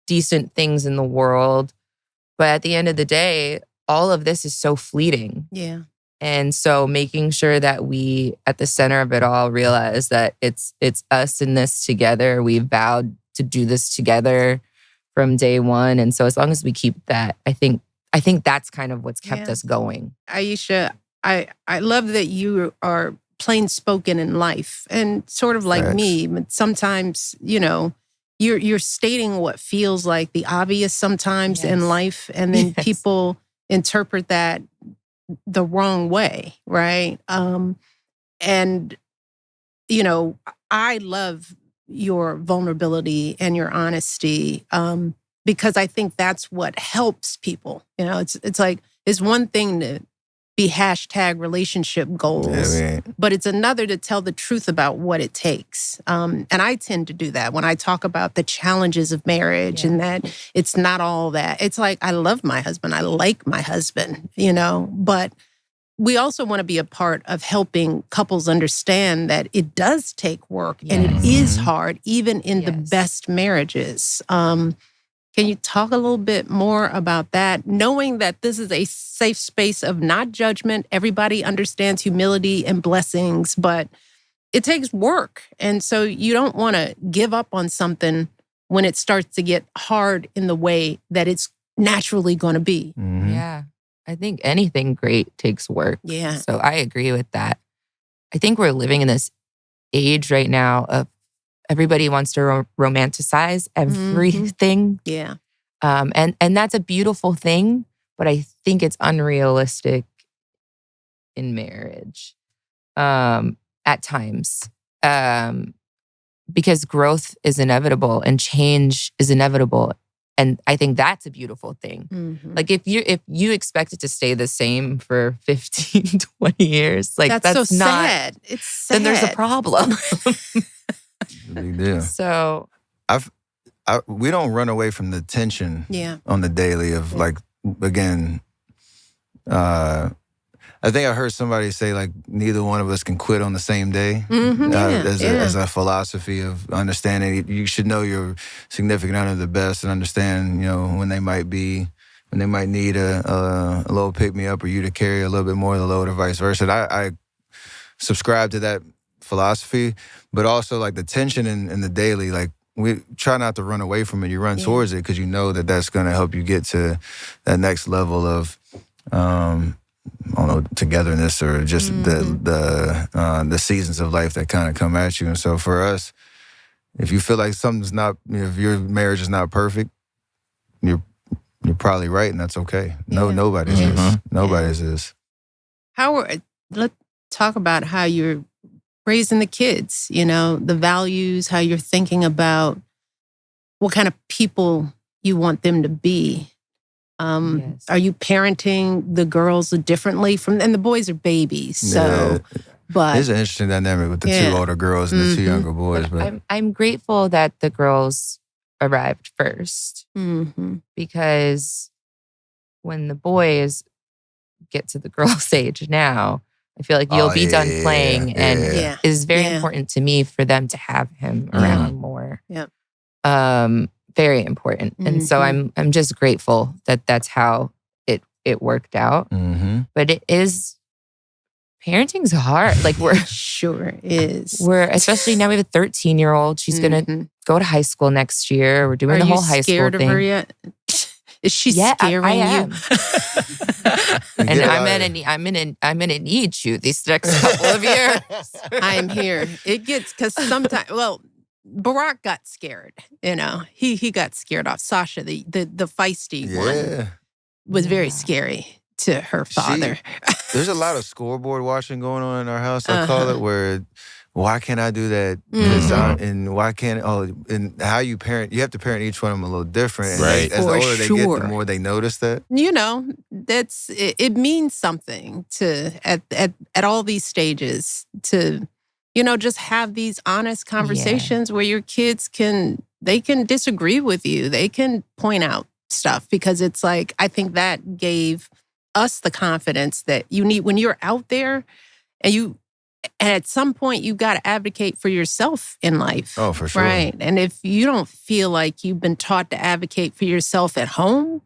[SPEAKER 2] decent things in the world. But at the end of the day, all of this is so fleeting.
[SPEAKER 4] Yeah.
[SPEAKER 2] And so making sure that we, at the center of it all, realize that it's us in this together. We vowed to do this together from day one. And so as long as we keep that, I think that's kind of what's kept us going.
[SPEAKER 4] Ayesha, I love that you are plain spoken in life, and sort of like me, but sometimes, you're stating what feels like the obvious sometimes in life, and then people interpret that the wrong way, right? And I love your vulnerability and your honesty, because I think that's what helps people. It's like, it's one thing to be hashtag relationship goals, but it's another to tell the truth about what it takes. And I tend to do that when I talk about the challenges of marriage, and that it's not all that. It's like, I love my husband. I like my husband, but we also want to be a part of helping couples understand that it does take work and it is hard, even in the best marriages. Can you talk a little bit more about that? Knowing that this is a safe space of not judgment. Everybody understands humility and blessings, but it takes work. And so you don't want to give up on something when it starts to get hard in the way that it's naturally going to be.
[SPEAKER 2] Yeah. I think anything great takes work.
[SPEAKER 4] Yeah.
[SPEAKER 2] So I agree with that. I think we're living in this age right now of everybody wants to romanticize everything.
[SPEAKER 4] Yeah.
[SPEAKER 2] And that's a beautiful thing, but I think it's unrealistic in marriage at times. because growth is inevitable and change is inevitable. And I think that's a beautiful thing.
[SPEAKER 4] Mm-hmm.
[SPEAKER 2] Like if you expect it to stay the same for 15, 20 years, like that's
[SPEAKER 4] so
[SPEAKER 2] not
[SPEAKER 4] sad. It's sad.
[SPEAKER 2] Then there's a problem.
[SPEAKER 1] Big deal.
[SPEAKER 2] So
[SPEAKER 1] we don't run away from the tension
[SPEAKER 4] Yeah.
[SPEAKER 1] on the daily of like, again, I think I heard somebody say like neither one of us can quit on the same day.
[SPEAKER 4] Mm-hmm.
[SPEAKER 1] As a philosophy of understanding, you should know your significant other the best and understand, you know, when they might need a little pick me up or you to carry a little bit more of the load or vice versa. And I subscribe to that philosophy, but also like the tension in the daily, like we try not to run away from it. You run towards it because you know that that's going to help you get to that next level of, I don't know, togetherness or just the seasons of life that kind of come at you. And so for us, if you feel like something's not, you know, if your marriage is not perfect, you're probably right, and that's okay. Nobody's is. Nobody's is.
[SPEAKER 4] Let's talk about how you're raising the kids, you know, the values, how you're thinking about what kind of people you want them to be.
[SPEAKER 2] Yes.
[SPEAKER 4] Are you parenting the girls differently and the boys are babies, so but
[SPEAKER 1] it's an interesting dynamic with the two older girls and the two younger boys. But
[SPEAKER 2] I'm grateful that the girls arrived first because when the boys get to the girls' age now, I feel like you'll be done playing, and it is very important to me for them to have him around more.
[SPEAKER 4] Yeah.
[SPEAKER 2] Very important. And so I'm just grateful that that's how it worked out. But it is, parenting's hard. Like
[SPEAKER 4] it sure is.
[SPEAKER 2] We're, especially now we have a 13-year-old. She's going to go to high school next year. We're doing the whole high school thing.
[SPEAKER 4] Are you scared of her yet? Is she scaring
[SPEAKER 2] I am.
[SPEAKER 4] you?
[SPEAKER 2] And I'm gonna need you these next couple of years.
[SPEAKER 4] I'm here. It gets, because sometimes, Barack got scared. You know, he got scared off. Sasha, the feisty one, was very scary to her father.
[SPEAKER 1] There's a lot of scoreboard watching going on in our house. I call it, where why can't I do that? And why can't and how you parent? You have to parent each one of them a little different. And
[SPEAKER 3] right.
[SPEAKER 1] As the older they get, the more they notice that.
[SPEAKER 4] You know, it means something to at all these stages to, you know, just have these honest conversations where your kids can disagree with you. They can point out stuff, because it's like, I think that gave us the confidence that you need when you're out there, and at some point you got to advocate for yourself in life.
[SPEAKER 1] Oh, for sure.
[SPEAKER 4] Right. And if you don't feel like you've been taught to advocate for yourself at home,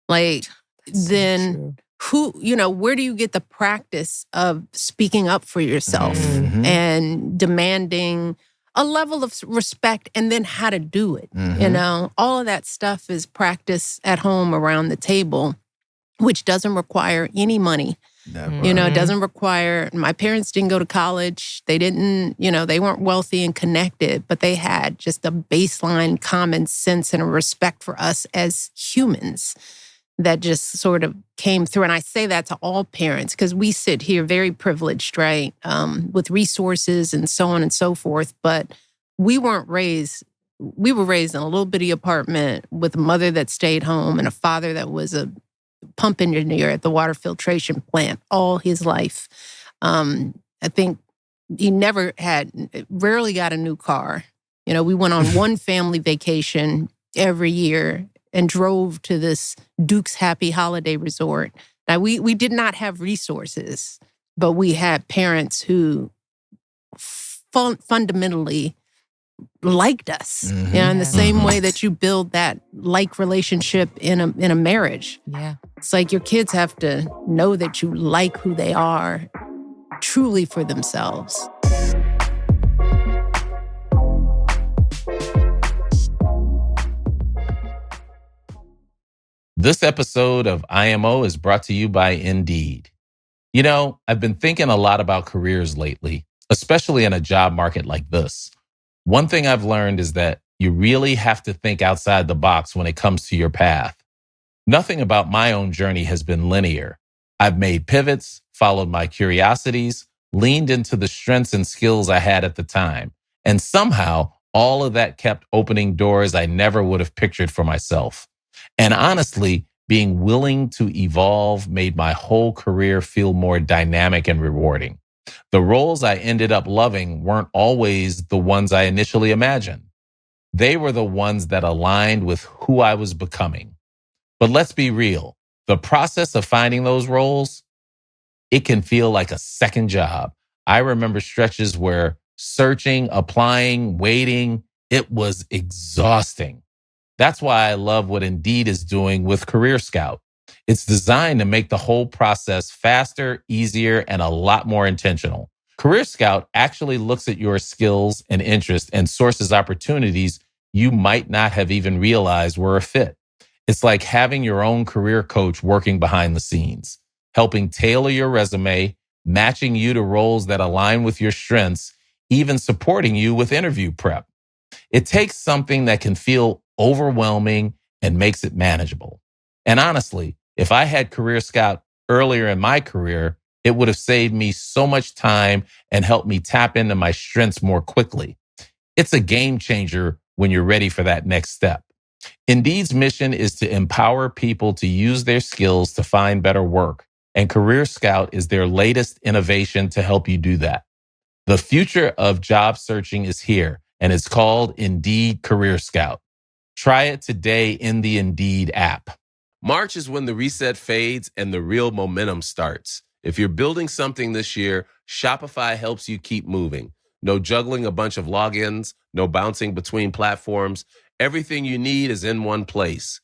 [SPEAKER 4] like, then where do you get the practice of speaking up for yourself and demanding a level of respect, and then how to do it? You know, all of that stuff is practice at home around the table, which doesn't require any money.
[SPEAKER 1] Never.
[SPEAKER 4] You know, it doesn't require, my parents didn't go to college. They didn't, you know, they weren't wealthy and connected, but they had just a baseline common sense and a respect for us as humans that just sort of came through. And I say that to all parents, because we sit here very privileged, right, with resources and so on and so forth. But we were raised in a little bitty apartment with a mother that stayed home and a father that was a pump engineer at the water filtration plant all his life. I think he rarely got a new car. You know, we went on one family vacation every year and drove to this Duke's Happy Holiday Resort. Now, we did not have resources, but we had parents who fundamentally liked us, you know, in the same way that you build that like relationship in a marriage.
[SPEAKER 2] Yeah.
[SPEAKER 4] It's like your kids have to know that you like who they are truly for themselves.
[SPEAKER 3] This episode of IMO is brought to you by Indeed. You know, I've been thinking a lot about careers lately, especially in a job market like this. One thing I've learned is that you really have to think outside the box when it comes to your path. Nothing about my own journey has been linear. I've made pivots, followed my curiosities, leaned into the strengths and skills I had at the time, and somehow All of that kept opening doors I never would have pictured for myself. And honestly, being willing to evolve made my whole career feel more dynamic and rewarding. The roles I ended up loving weren't always the ones I initially imagined. They were the ones that aligned with who I was becoming. But let's be real. The process of finding those roles, it can feel like a second job. I remember stretches where searching, applying, waiting, it was exhausting. That's why I love what Indeed is doing with Career Scout. It's designed to make the whole process faster, easier, and a lot more intentional. Career Scout actually looks at your skills and interests and sources opportunities you might not have even realized were a fit. It's like having your own career coach working behind the scenes, helping tailor your resume, matching you to roles that align with your strengths, even supporting you with interview prep. It takes something that can feel overwhelming and makes it manageable. And honestly, if I had Career Scout earlier in my career, it would have saved me so much time and helped me tap into my strengths more quickly. It's a game changer when you're ready for that next step. Indeed's mission is to empower people to use their skills to find better work, and Career Scout is their latest innovation to help you do that. The future of job searching is here, and it's called Indeed Career Scout. Try it today in the Indeed app. March is when the reset fades and the real momentum starts. If you're building something this year, Shopify helps you keep moving. No juggling a bunch of logins, no bouncing between platforms. Everything you need is in one place.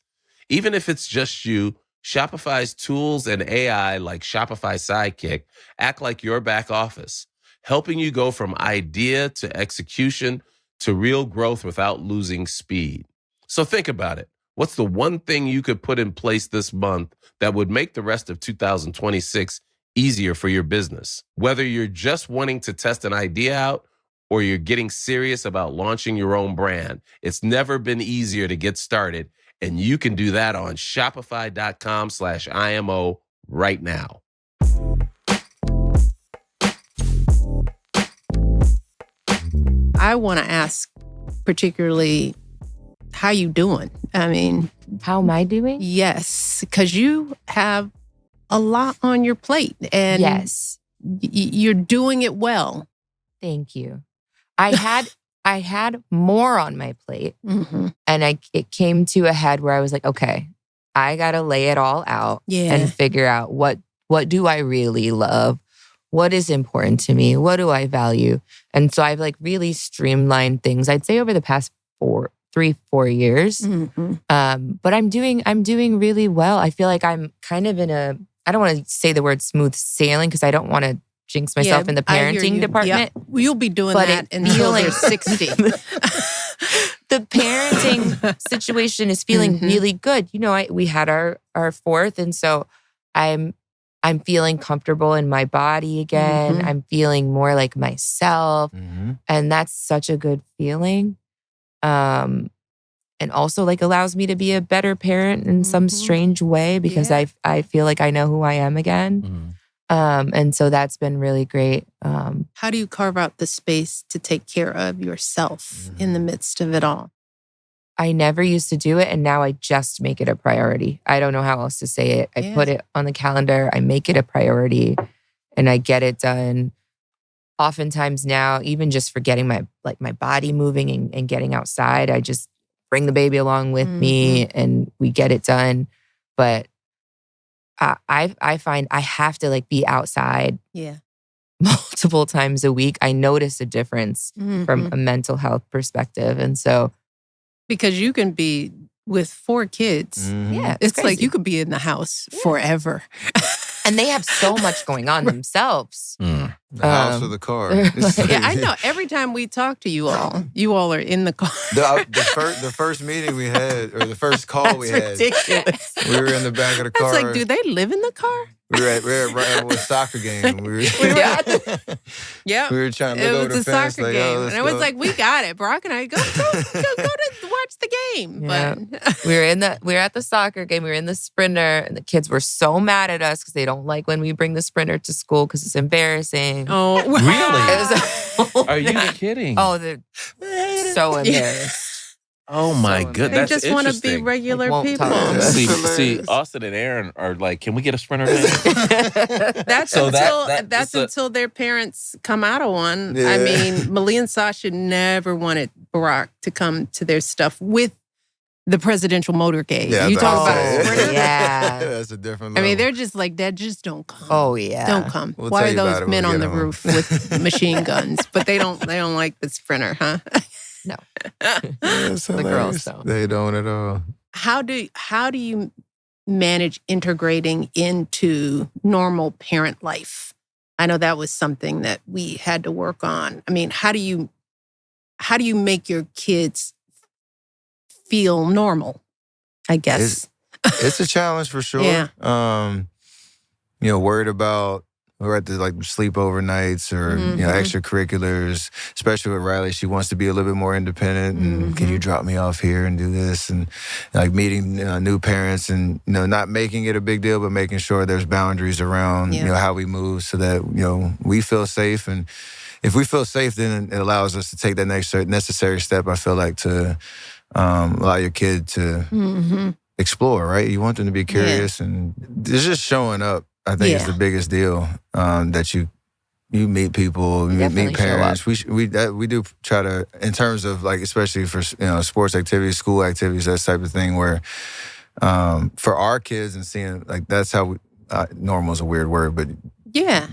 [SPEAKER 3] Even if it's just you, Shopify's tools and AI like Shopify Sidekick act like your back office, helping you go from idea to execution to real growth without losing speed. So think about it. What's the one thing you could put in place this month that would make the rest of 2026 easier for your business? Whether you're just wanting to test an idea out or you're getting serious about launching your own brand, it's never been easier to get started. And you can do that on shopify.com/IMO right now.
[SPEAKER 4] I want to ask particularly, how you doing? I mean,
[SPEAKER 2] how am I doing?
[SPEAKER 4] Yes, because you have a lot on your plate, and
[SPEAKER 2] yes,
[SPEAKER 4] you're doing it well.
[SPEAKER 2] Thank you. I had more on my plate, and it came to a head where I was like, okay, I gotta lay it all out and figure out what do I really love, what is important to me, what do I value, and so I've like really streamlined things. I'd say over the past 3-4 years. But I'm doing really well. I feel like I'm kind of in a, I don't want to say the word smooth sailing because I don't want to jinx myself in the parenting department.
[SPEAKER 4] Yep. You'll be doing that until they're 60.
[SPEAKER 2] The parenting situation is feeling really good. You know, we had our fourth, and so I'm feeling comfortable in my body again. I'm feeling more like myself, and that's such a good feeling. And also like allows me to be a better parent in some strange way because I feel like I know who I am again. And so that's been really great.
[SPEAKER 4] How do you carve out the space to take care of yourself in the midst of it all?
[SPEAKER 2] I never used to do it, and now I just make it a priority. I don't know how else to say it. I put it on the calendar, I make it a priority, and I get it done. Oftentimes now, even just for getting my body moving and getting outside, I just bring the baby along with me and we get it done. But I find I have to like be outside multiple times a week. I notice a difference from a mental health perspective. And so,
[SPEAKER 4] because you can be with 4 kids. It's
[SPEAKER 2] crazy.
[SPEAKER 4] like you could be in the house forever.
[SPEAKER 2] And they have so much going on themselves.
[SPEAKER 1] The house or the car.
[SPEAKER 4] I know. Every time we talk to you all are in the car.
[SPEAKER 1] The first meeting we had, or the first call we had,
[SPEAKER 4] ridiculous.
[SPEAKER 1] we were in the back of the car.
[SPEAKER 4] It's like, do they live in the car?
[SPEAKER 1] We were at a soccer game. We were
[SPEAKER 4] Yep.
[SPEAKER 1] we were trying to
[SPEAKER 4] It
[SPEAKER 1] look over
[SPEAKER 4] was
[SPEAKER 1] the
[SPEAKER 4] a
[SPEAKER 1] fence.
[SPEAKER 4] soccer
[SPEAKER 1] Like,
[SPEAKER 4] game.
[SPEAKER 1] let's
[SPEAKER 4] And I was
[SPEAKER 1] go.
[SPEAKER 4] like, we got it. Brock and I go to watch the game.
[SPEAKER 2] Yeah.
[SPEAKER 4] But
[SPEAKER 2] we were at the soccer game. We were in the sprinter, and the kids were so mad at us because they don't like when we bring the sprinter to school because it's embarrassing.
[SPEAKER 4] oh,
[SPEAKER 3] Really?
[SPEAKER 2] It was
[SPEAKER 3] Are you kidding?
[SPEAKER 2] Oh, they're so embarrassed.
[SPEAKER 3] Oh my
[SPEAKER 2] So
[SPEAKER 3] goodness.
[SPEAKER 4] they
[SPEAKER 3] That's
[SPEAKER 4] just want to be
[SPEAKER 3] interesting.
[SPEAKER 4] regular
[SPEAKER 2] Won't
[SPEAKER 4] people.
[SPEAKER 2] talk to us.
[SPEAKER 3] See, Austin and Aaron are like, can we get a sprinter van?
[SPEAKER 4] That's
[SPEAKER 3] So
[SPEAKER 4] that's until their parents come out of one.
[SPEAKER 1] Yeah.
[SPEAKER 4] I mean, Malia and Sasha never wanted Barack to come to their stuff with the presidential motorcade.
[SPEAKER 1] Yeah,
[SPEAKER 4] You talk about
[SPEAKER 2] Oh,
[SPEAKER 4] a sprinter?
[SPEAKER 2] yeah.
[SPEAKER 1] That's a different
[SPEAKER 4] I
[SPEAKER 1] level.
[SPEAKER 4] mean, they're just like, Dad, just don't come.
[SPEAKER 2] Oh, yeah.
[SPEAKER 4] Don't come.
[SPEAKER 1] We'll
[SPEAKER 4] Why
[SPEAKER 1] tell
[SPEAKER 4] are
[SPEAKER 1] you about
[SPEAKER 4] those
[SPEAKER 1] it
[SPEAKER 4] men
[SPEAKER 1] when we
[SPEAKER 4] on
[SPEAKER 1] get
[SPEAKER 4] the
[SPEAKER 1] home.
[SPEAKER 4] roof with machine guns? But they don't like the sprinter, huh?
[SPEAKER 2] No.
[SPEAKER 1] That's
[SPEAKER 2] The girls
[SPEAKER 1] hilarious.
[SPEAKER 2] don't.
[SPEAKER 1] They don't at all.
[SPEAKER 4] How do you manage integrating into normal parent life? I know that was something that we had to work on. I mean, how do you make your kids feel normal? I guess.
[SPEAKER 1] It's a challenge for sure.
[SPEAKER 4] Yeah.
[SPEAKER 1] Worried about we're at the like sleepover nights or extracurriculars, especially with Riley. She wants to be a little bit more independent and can you drop me off here and do this, and like meeting new parents and not making it a big deal, but making sure there's boundaries around how we move so that we feel safe. And if we feel safe, then it allows us to take that next necessary step. I feel like to allow your kid to explore, right? You want them to be curious, and it's just showing up. I think is the biggest deal, that you meet people, you
[SPEAKER 2] Definitely
[SPEAKER 1] meet parents. We do try to, in terms of like, especially for sports activities, school activities, that type of thing. Where for our kids and seeing like that's how we, normal is a weird word, but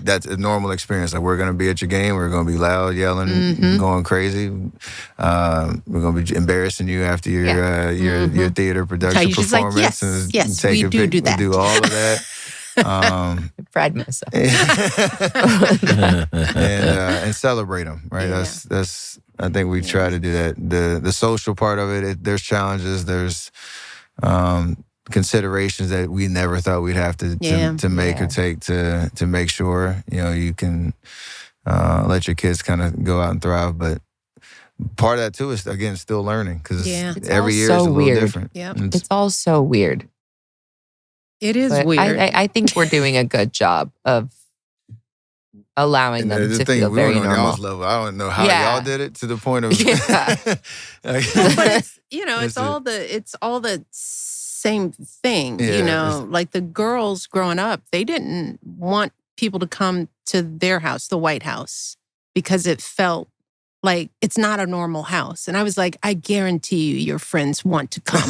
[SPEAKER 1] that's a normal experience. Like we're gonna be at your game, we're gonna be loud, yelling, going crazy. We're gonna be embarrassing you after your theater production
[SPEAKER 4] You're just like,
[SPEAKER 1] performance.
[SPEAKER 4] yes,
[SPEAKER 1] take
[SPEAKER 4] we
[SPEAKER 1] a
[SPEAKER 4] do that.
[SPEAKER 1] We do all of that.
[SPEAKER 2] I pride myself.
[SPEAKER 1] and celebrate them, right? That's I think we try to do that. The social part of it, there's challenges, there's considerations that we never thought we'd have to make or take to make sure you can let your kids kind of go out and thrive. But part of that too is again still learning because every year is a little different.
[SPEAKER 4] Yeah,
[SPEAKER 2] it's all so weird.
[SPEAKER 4] It is
[SPEAKER 2] But
[SPEAKER 4] weird.
[SPEAKER 2] I think we're doing a good job of allowing them to feel
[SPEAKER 1] we
[SPEAKER 2] very
[SPEAKER 1] went on
[SPEAKER 2] normal.
[SPEAKER 1] y'all's level. I don't know how y'all did it to the point of
[SPEAKER 2] Yeah.
[SPEAKER 4] But it's it's
[SPEAKER 1] That's
[SPEAKER 4] all the same thing.
[SPEAKER 1] Yeah,
[SPEAKER 4] like the girls growing up, they didn't want people to come to their house, the White House, because it felt like it's not a normal house. And I was like, I guarantee you your friends want to come.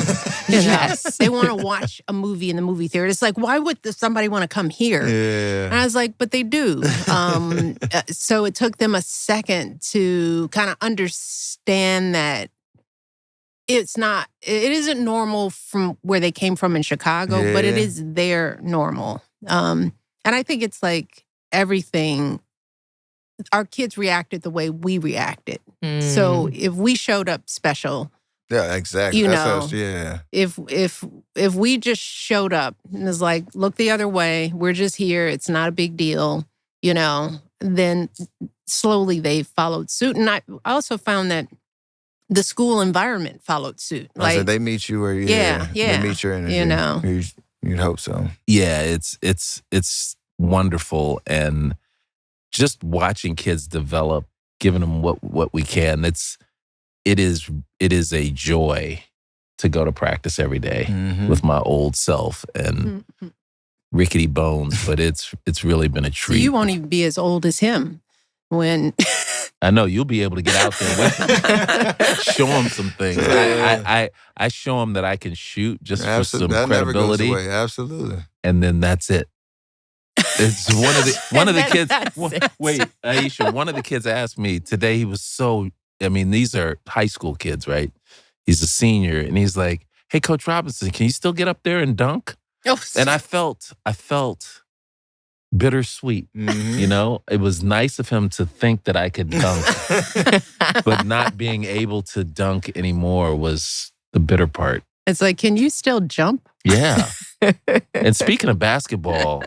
[SPEAKER 2] Yes.
[SPEAKER 4] They want to watch a movie in the movie theater. It's like, why would somebody want to come here?
[SPEAKER 1] Yeah.
[SPEAKER 4] And I was like, but they do. So it took them a second to kind of understand that it isn't normal from where they came from in Chicago, but it is their normal. And I think it's like everything. Our kids reacted the way we reacted. So if we showed up special,
[SPEAKER 1] yeah, exactly.
[SPEAKER 4] if we just showed up and was like, look the other way, we're just here, it's not a big deal, then slowly they followed suit. And I also found that the school environment followed suit.
[SPEAKER 1] Like they meet you where they meet your energy. You'd hope so.
[SPEAKER 3] Yeah, it's wonderful, and just watching kids develop, giving them what we can. It is a joy to go to practice every day with my old self and rickety bones, but it's really been a treat.
[SPEAKER 4] So you won't even be as old as him when
[SPEAKER 3] I know you'll be able to get out there with him, show him some things. I show him that I can shoot just for some
[SPEAKER 1] that
[SPEAKER 3] credibility.
[SPEAKER 1] Never goes away. Absolutely.
[SPEAKER 3] And then that's it. It's one of the kids. Wait, Ayesha, one of the kids asked me today. He was so. I mean, these are high school kids, right? He's a senior, and he's like, "Hey, Coach Robinson, can you still get up there and dunk?" And I felt bittersweet. It was nice of him to think that I could dunk, but not being able to dunk anymore was the bitter part.
[SPEAKER 4] it's like, can you still jump?
[SPEAKER 3] Yeah. And speaking of basketball,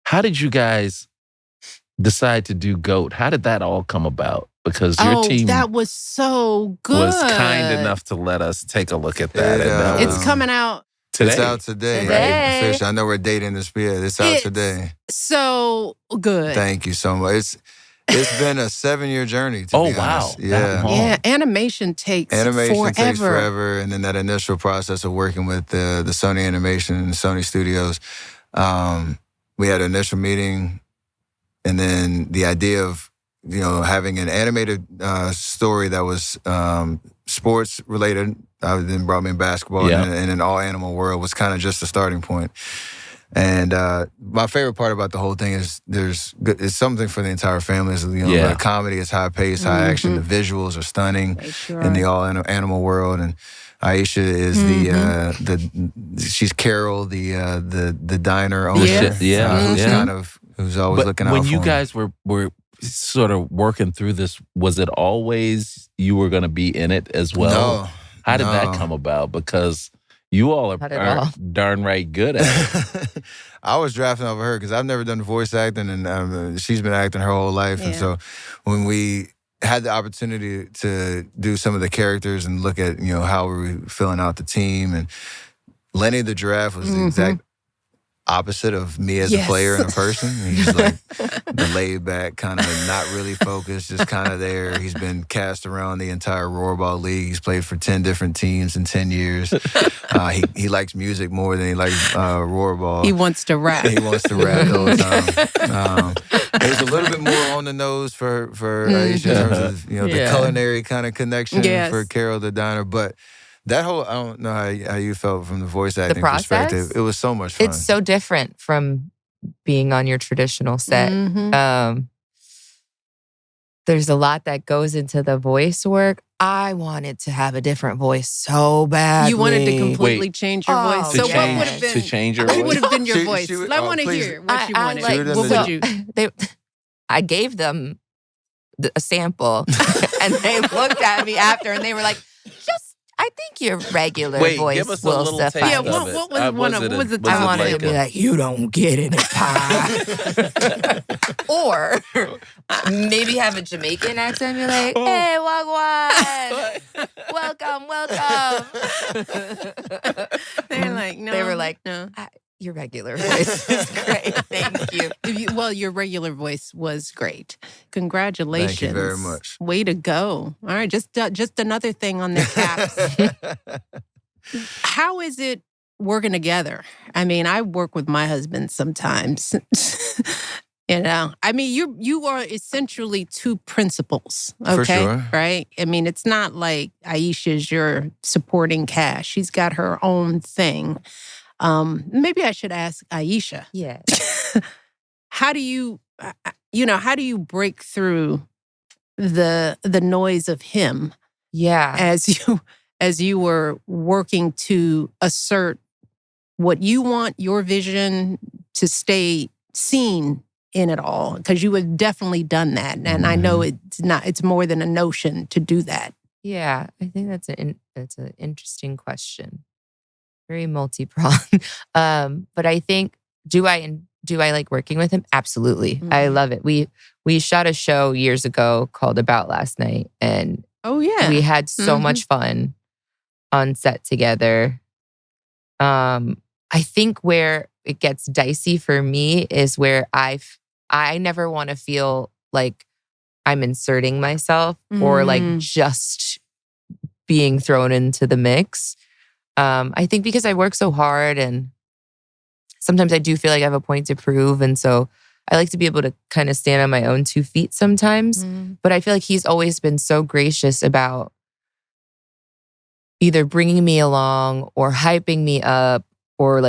[SPEAKER 3] How did you guys decide to do GOAT? How did that all come about? Because your team
[SPEAKER 4] that was so good.
[SPEAKER 3] Was kind enough to let us take a look at that.
[SPEAKER 4] It's coming out
[SPEAKER 3] today.
[SPEAKER 1] It's out today. Right? Officially. I know we're dating this, but yeah, it's out today.
[SPEAKER 4] So good.
[SPEAKER 1] Thank you so much. It's been a 7-year journey, to be honest.
[SPEAKER 3] Yeah.
[SPEAKER 4] Yeah, animation takes forever.
[SPEAKER 1] And then that initial process of working with the Sony Animation and the Sony Studios, we had an initial meeting, and then the idea of having an animated story that was sports related, then brought me in basketball, and an all animal world was kind of just the starting point. And my favorite part about the whole thing is it's something for the entire family. The comedy is high paced, high action. The visuals are stunning in the all animal world. And Ayesha is she's Carol, the diner owner, who's always looking out for him.
[SPEAKER 3] When you guys were sort of working through this, was it always you were going to be in it as well?
[SPEAKER 1] No.
[SPEAKER 3] How did that come about? Because you all are darn right good at it.
[SPEAKER 1] I was drafting over her because I've never done voice acting, and she's been acting her whole life. And so when we had the opportunity to do some of the characters and look at how we were filling out the team, and Lenny the giraffe was the exact opposite of me as a player and a person. He's like the laid back, kind of not really focused, just kind of there. He's been cast around the entire Rollerball League. He's played for 10 different teams in 10 years. He likes music more than he likes Rollerball.
[SPEAKER 4] He wants to rap.
[SPEAKER 1] He wants to rap all the time. There's a little bit more on the nose for Ayesha in terms of the culinary kind of connection for Carol the Diner, but that whole, I don't know how you felt from the voice acting perspective. It was so much fun.
[SPEAKER 2] It's so different from being on your traditional set. There's a lot that goes into the voice work. I wanted to have a different voice so badly.
[SPEAKER 4] You wanted to completely change your voice. So what would have been
[SPEAKER 3] to change your voice?
[SPEAKER 4] What would have been your voice? I want to hear what you wanted. What would you?
[SPEAKER 2] I gave them a sample, and they looked at me after, and they were like, I think your regular voice
[SPEAKER 3] give us
[SPEAKER 2] will
[SPEAKER 3] a little
[SPEAKER 2] suffice.
[SPEAKER 3] taste of it.
[SPEAKER 4] What was the
[SPEAKER 2] I wanted to be like, you don't get any pie. Or maybe have a Jamaican accent and be like, hey, wagwan. Welcome.
[SPEAKER 4] They're like, no.
[SPEAKER 2] They were like, no. Your regular voice is great. Thank you.
[SPEAKER 4] Well, your regular voice was great. Congratulations.
[SPEAKER 1] Thank you very much.
[SPEAKER 4] Way to go. All right, just another thing on their caps. How is it working together? I mean, I work with my husband sometimes. I mean, you are essentially two principals, okay?
[SPEAKER 1] For sure.
[SPEAKER 4] Right? I mean, it's not like Ayesha's your supporting cast. She's got her own thing. Maybe I should ask Ayesha.
[SPEAKER 2] Yeah.
[SPEAKER 4] How do you break through the noise of him?
[SPEAKER 2] Yeah.
[SPEAKER 4] As you were working to assert what you want, your vision to stay seen in it all, because you have definitely done that, and I know it's more than a notion to do that.
[SPEAKER 2] Yeah, I think that's an interesting question. Very multi-pronged. But I think, do I like working with him? Absolutely. I love it. We shot a show years ago called About Last Night, and we had so much fun on set together. I think where it gets dicey for me is where I never want to feel like I'm inserting myself or like just being thrown into the mix. I think because I work so hard, and sometimes I do feel like I have a point to prove. And so I like to be able to kind of stand on my own 2 feet sometimes. But I feel like he's always been so gracious about either bringing me along or hyping me up or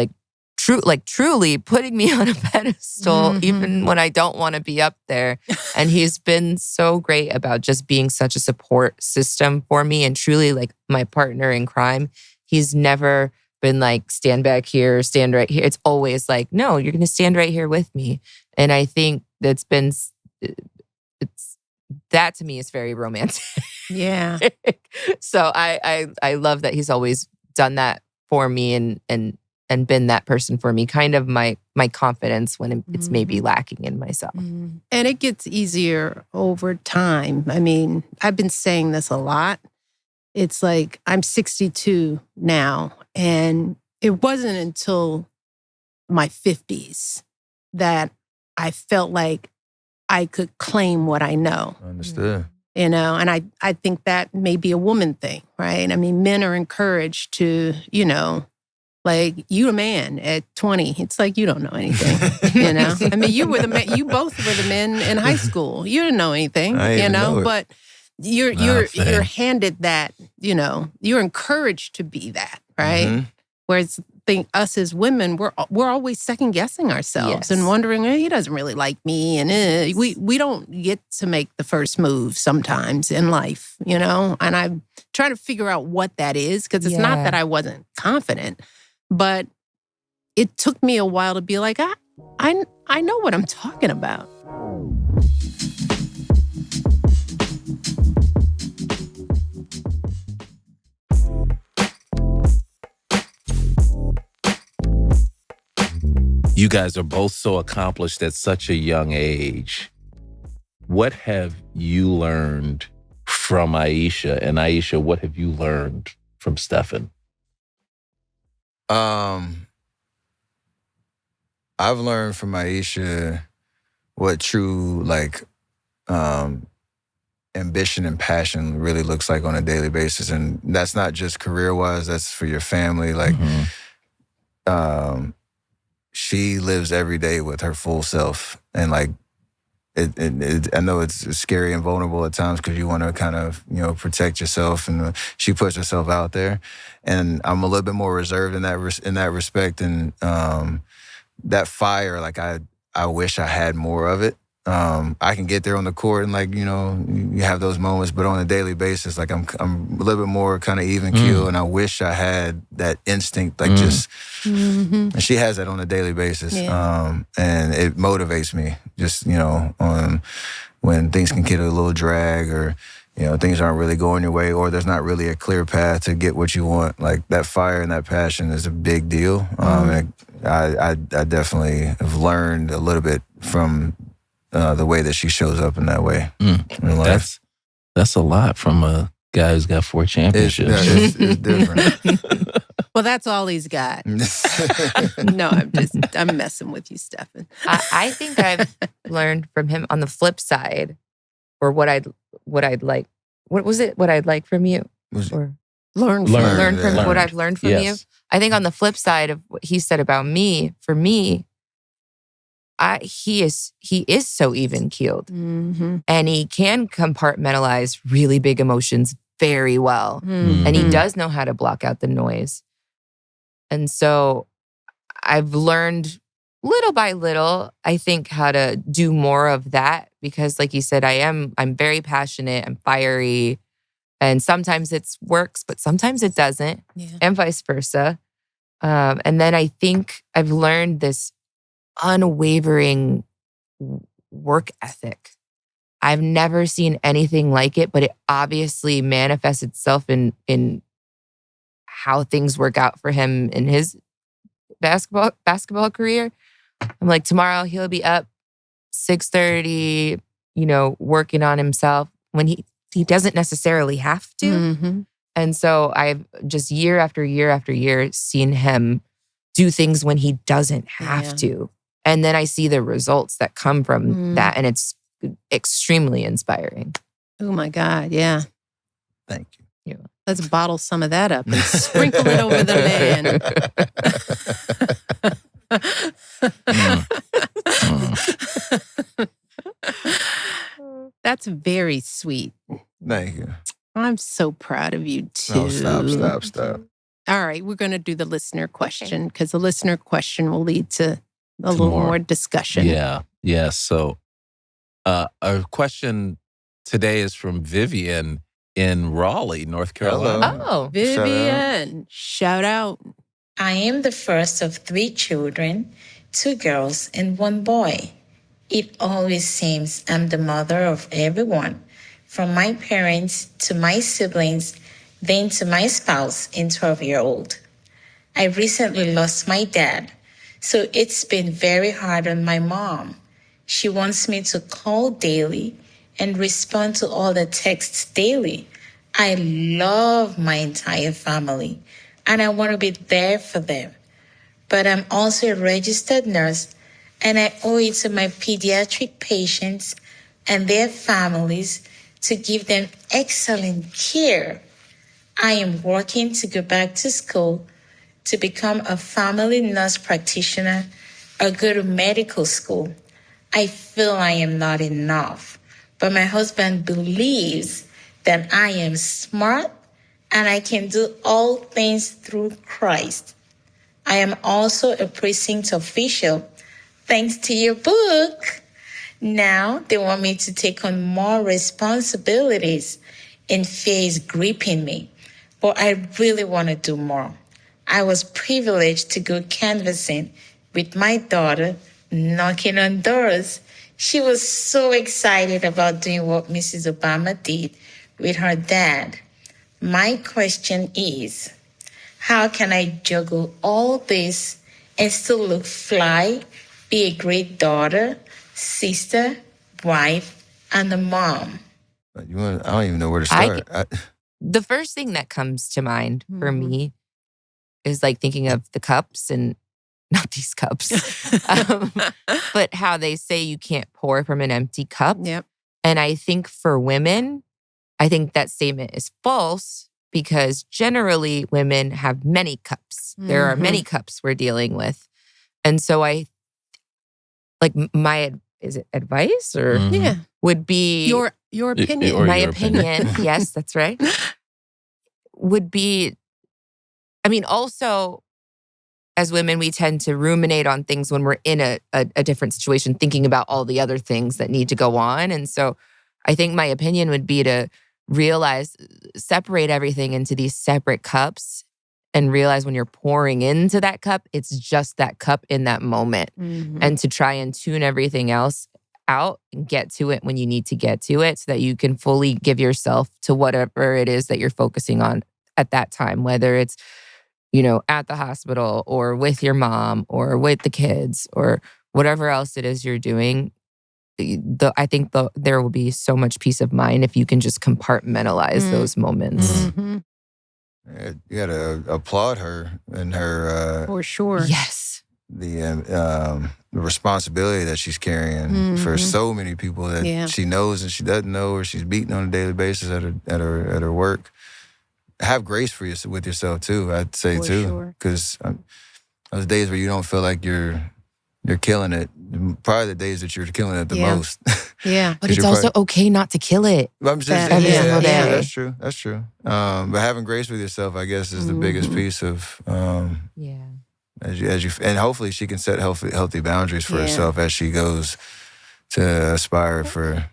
[SPEAKER 2] truly putting me on a pedestal, even when I don't want to be up there. And he's been so great about just being such a support system for me, and truly like my partner in crime. He's never been like, stand back here, stand right here. It's always like, no, you're going to stand right here with me. And I think that to me is very romantic.
[SPEAKER 4] Yeah.
[SPEAKER 2] So I love that he's always done that for me and and been that person for me, kind of my confidence when it's maybe lacking in myself.
[SPEAKER 4] And it gets easier over time. I mean, I've been saying this a lot. It's like I'm 62 now, and it wasn't until my 50s that I felt like I could claim what I know.
[SPEAKER 1] Understood.
[SPEAKER 4] And I think that may be a woman thing, right? I mean, men are encouraged to, like, you a man at 20. It's like, you don't know anything, I mean, you both were the men in high school. You didn't know anything,
[SPEAKER 1] know
[SPEAKER 4] but you're handed that, you're encouraged to be that, right?
[SPEAKER 1] Mm-hmm.
[SPEAKER 4] Whereas us as women, we're always second guessing ourselves and wondering, he doesn't really like me, and we don't get to make the first move sometimes in life, And I'm trying to figure out what that is, because it's not that I wasn't confident, but it took me a while to be like, I know what I'm talking about.
[SPEAKER 3] You guys are both so accomplished at such a young age. What have you learned from Ayesha? And Ayesha, what have you learned from Stephen?
[SPEAKER 1] I've learned from Ayesha what true, ambition and passion really looks like on a daily basis. And that's not just career-wise, that's for your family. She lives every day with her full self. And I know it's scary and vulnerable at times because you want to kind of, protect yourself. And she puts herself out there. And I'm a little bit more reserved in that respect. And that fire, I wish I had more of it. I can get there on the court and you have those moments, but on a daily basis, I'm a little bit more kind of even keel, and I wish I had that instinct, and she has that on a daily basis. And it motivates me just, when things can get a little drag or, things aren't really going your way, or there's not really a clear path to get what you want. That fire and that passion is a big deal. And I definitely have learned a little bit from the way that she shows up in that way in life.
[SPEAKER 3] That's a lot from a guy who's got 4 championships.
[SPEAKER 1] It's different.
[SPEAKER 4] Well, that's all he's got. No, I'm messing with you, Stephen.
[SPEAKER 2] I think I've learned from him on the flip side, or what I'd like. What was it? What I'd like from you, or learn from what I've learned from you. I think on the flip side of what he said about me, for me, he is so even keeled, and he can compartmentalize really big emotions very well, and he does know how to block out the noise. And so I've learned little by little, I think, how to do more of that, because like you said, I'm very passionate, I'm fiery, and sometimes it works, but sometimes it doesn't, and vice versa. And then I think I've learned this unwavering work ethic. I've never seen anything like it, but it obviously manifests itself in how things work out for him in his basketball career. I'm like, tomorrow he'll be up 6:30, working on himself when he doesn't necessarily have to. And so I've just year after year after year seen him do things when he doesn't have to. And then I see the results that come from that, and it's extremely inspiring.
[SPEAKER 4] Oh my God, yeah.
[SPEAKER 1] Thank you.
[SPEAKER 4] Let's bottle some of that up and sprinkle it over the man. That's very sweet.
[SPEAKER 1] Thank you.
[SPEAKER 4] I'm so proud of you too.
[SPEAKER 1] No, stop.
[SPEAKER 4] All right, we're going to do the listener question, because the listener question will lead to a little more discussion.
[SPEAKER 3] Yeah. So our question today is from Vivian in Raleigh, North Carolina.
[SPEAKER 1] Hello.
[SPEAKER 2] Oh,
[SPEAKER 4] Vivian, shout out.
[SPEAKER 5] I am the first of 3 children, 2 girls and 1 boy. It always seems I'm the mother of everyone, from my parents to my siblings, then to my spouse and 12-year-old. I recently lost my dad, so it's been very hard on my mom. She wants me to call daily and respond to all the texts daily. I love my entire family, and I want to be there for them. But I'm also a registered nurse, and I owe it to my pediatric patients and their families to give them excellent care. I am working to go back to school to become a family nurse practitioner or go to medical school. I feel I am not enough, but my husband believes that I am smart and I can do all things through Christ. I am also a precinct official, thanks to your book. Now they want me to take on more responsibilities, and fear is gripping me. But I really want to do more. I was privileged to go canvassing with my daughter, knocking on doors. She was so excited about doing what Mrs. Obama did with her dad. My question is, how can I juggle all this and still look fly, be a great daughter, sister, wife, and a mom?
[SPEAKER 1] I don't even know where to start.
[SPEAKER 2] The first thing that comes to mind for me is like thinking of the cups, and not these cups, but how they say you can't pour from an empty cup.
[SPEAKER 4] Yep.
[SPEAKER 2] And I think for women, I think that statement is false because generally women have many cups. There are many cups we're dealing with. And so is it advice or would be
[SPEAKER 4] your opinion.
[SPEAKER 2] My opinion. Yes, that's right. Would be, I mean, also as women, we tend to ruminate on things when we're in a different situation, thinking about all the other things that need to go on. And so I think my opinion would be to separate everything into these separate cups and realize when you're pouring into that cup, it's just that cup in that moment. And to try and tune everything else out and get to it when you need to get to it so that you can fully give yourself to whatever it is that you're focusing on at that time, whether it's, at the hospital or with your mom or with the kids or whatever else it is you're doing. I think there will be so much peace of mind if you can just compartmentalize those moments.
[SPEAKER 1] You got to applaud her and her...
[SPEAKER 4] For sure.
[SPEAKER 2] Yes.
[SPEAKER 1] The responsibility that she's carrying for so many people that she knows and she doesn't know, or she's beating on a daily basis at her work. Have grace with yourself too, I'd say
[SPEAKER 4] for
[SPEAKER 1] too, because those days where you don't feel like you're killing it, probably the days that you're killing it the most.
[SPEAKER 4] Yeah,
[SPEAKER 2] but it's also okay not to kill it.
[SPEAKER 1] I'm just
[SPEAKER 2] every single day.
[SPEAKER 1] That's true. That's true. But having grace with yourself, I guess, is the biggest piece of. As you, and hopefully she can set healthy boundaries for herself as she goes to aspire for.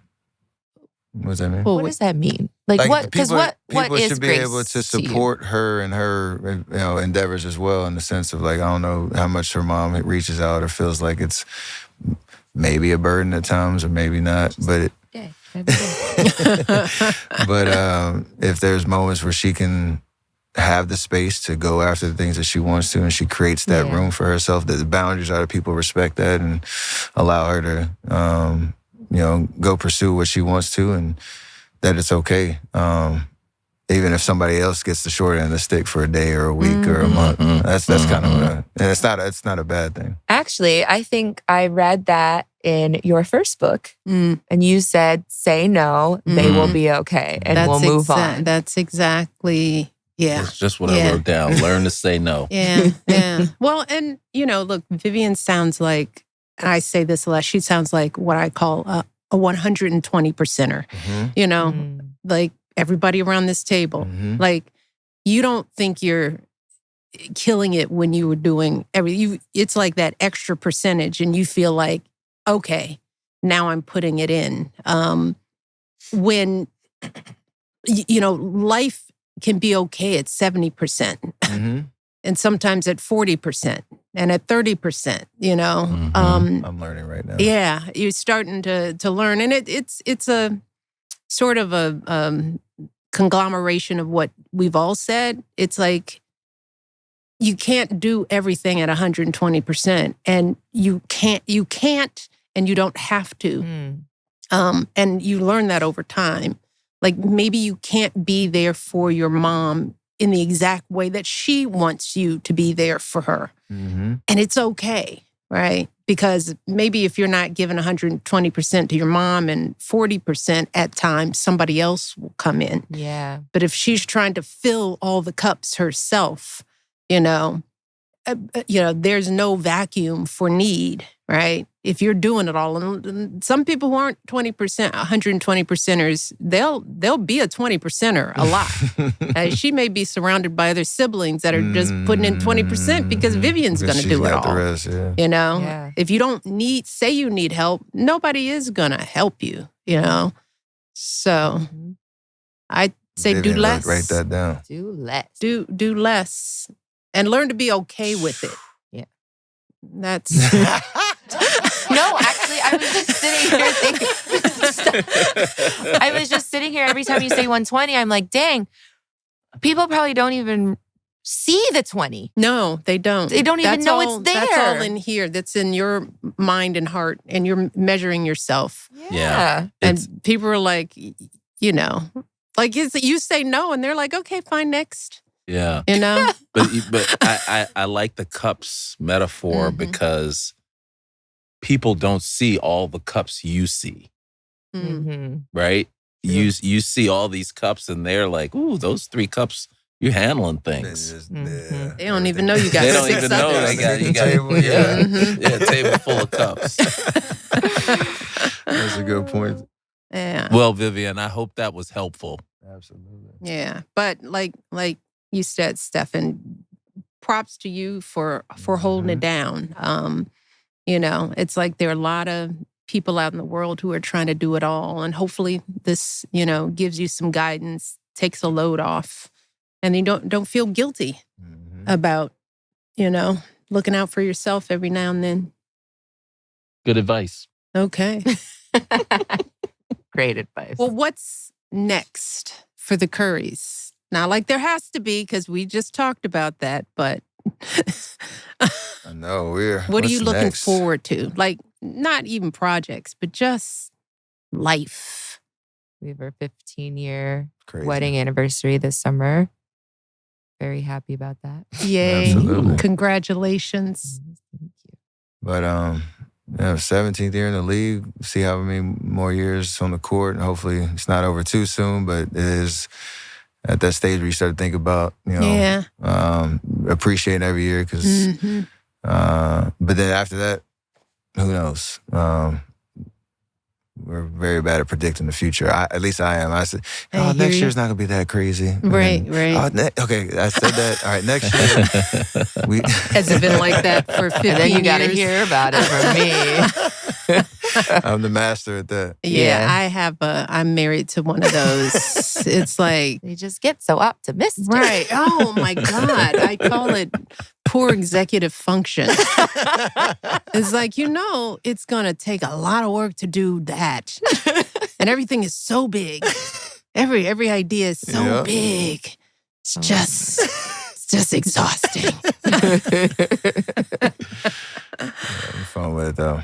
[SPEAKER 1] What does that mean?
[SPEAKER 2] Well, what does that mean? Like what? Because what is
[SPEAKER 1] should be
[SPEAKER 2] grace
[SPEAKER 1] able to support her and her endeavors as well, in the sense of, like, I don't know how much her mom reaches out or feels like it's maybe a burden at times or maybe not, but if there's moments where she can have the space to go after the things that she wants to, and she creates that room for herself, that the boundaries are that people respect that and allow her to go pursue what she wants to, and that it's okay. Even if somebody else gets the short end of the stick for a day or a week or a month. That's kind of and it's not a bad thing.
[SPEAKER 2] Actually, I think I read that in your first book, and you said, say no, they will be okay, and we'll move on.
[SPEAKER 4] That's exactly,
[SPEAKER 3] It's just what I wrote down. Learn to say no.
[SPEAKER 4] Yeah. Well, and, look, Vivian sounds like, and I say this a lot, she sounds like what I call a 120%er. Like everybody around this table. Like, you don't think you're killing it when you were doing everything. It's like that extra percentage, and you feel like, okay, now I'm putting it in. When, life can be okay at 70%. And sometimes at 40% and at 30%,
[SPEAKER 1] I'm learning right now.
[SPEAKER 4] Yeah, you're starting to learn. And it's a sort of a conglomeration of what we've all said. It's like, you can't do everything at 120%, and you can't, and you don't have to. And you learn that over time. Like maybe you can't be there for your mom in the exact way that she wants you to be there for her. And it's okay, right? Because maybe if you're not giving 120% to your mom and 40% at times, somebody else will come in.
[SPEAKER 2] Yeah.
[SPEAKER 4] But if she's trying to fill all the cups herself, there's no vacuum for need, right? If you're doing it all, and some people who aren't 20%, 120%ers, they'll be a 20%er a lot. She may be surrounded by other siblings that are just putting in 20% because Vivian's going to do it all.
[SPEAKER 1] The rest, yeah.
[SPEAKER 4] Yeah. If you don't say you need help, nobody is going to help you, So I say
[SPEAKER 1] Vivian,
[SPEAKER 4] do less.
[SPEAKER 1] Write that down.
[SPEAKER 2] Do less.
[SPEAKER 4] Do less. And learn to be okay with it.
[SPEAKER 2] Yeah.
[SPEAKER 4] That's...
[SPEAKER 2] No, actually, I was just sitting here thinking... I was just sitting here every time you say 120, I'm like, dang, people probably don't even see the 20.
[SPEAKER 4] No, they don't.
[SPEAKER 2] They don't even know it's there.
[SPEAKER 4] That's all in here. That's in your mind and heart, and you're measuring yourself.
[SPEAKER 2] Yeah.
[SPEAKER 4] And people are like, like you say no, and they're like, okay, fine, next.
[SPEAKER 3] Yeah. But I like the cups metaphor because people don't see all the cups you see. Right? You see all these cups and they're like, ooh, those 3 cups, you're handling things.
[SPEAKER 4] They don't even know you got 6
[SPEAKER 3] They don't even know you got a table full of cups.
[SPEAKER 1] That's a good point.
[SPEAKER 4] Yeah.
[SPEAKER 3] Well, Vivian, I hope that was helpful.
[SPEAKER 1] Absolutely.
[SPEAKER 4] Yeah. But like you said, Stephen, props to you for holding it down. It's like there are a lot of people out in the world who are trying to do it all. And hopefully this, gives you some guidance, takes a load off, and you don't feel guilty about, looking out for yourself every now and then.
[SPEAKER 3] Good advice.
[SPEAKER 4] Okay.
[SPEAKER 2] Great advice.
[SPEAKER 4] Well, what's next for the Currys? Not like there has to be, because we just talked about that, but...
[SPEAKER 1] I know,
[SPEAKER 4] what are you looking
[SPEAKER 1] next?
[SPEAKER 4] forward to? Like, not even projects, but just life.
[SPEAKER 2] We have our 15-year wedding anniversary this summer. Very happy about that.
[SPEAKER 4] Yay.
[SPEAKER 1] Absolutely.
[SPEAKER 4] Congratulations.
[SPEAKER 2] Thank you.
[SPEAKER 1] But 17th year in the league, see how many more years on the court, and hopefully it's not over too soon, but it is at that stage where you start to think about, appreciating every year, because but then after that, who knows? We're very bad at predicting the future. At least I am. I said, next year's not going to be that crazy.
[SPEAKER 4] Right.
[SPEAKER 1] Okay, I said that. All right, next year.
[SPEAKER 4] Has it been like that for 15 years?
[SPEAKER 2] And then you got to hear about it from me.
[SPEAKER 1] I'm the master at that.
[SPEAKER 4] Yeah. I'm married to one of those. It's like...
[SPEAKER 2] They just get so optimistic.
[SPEAKER 4] Right. Oh, my God. I call it poor executive function. It's like, it's going to take a lot of work to do that. And everything is so big. Every idea is so big. It's just exhausting.
[SPEAKER 1] Having fun with it, though.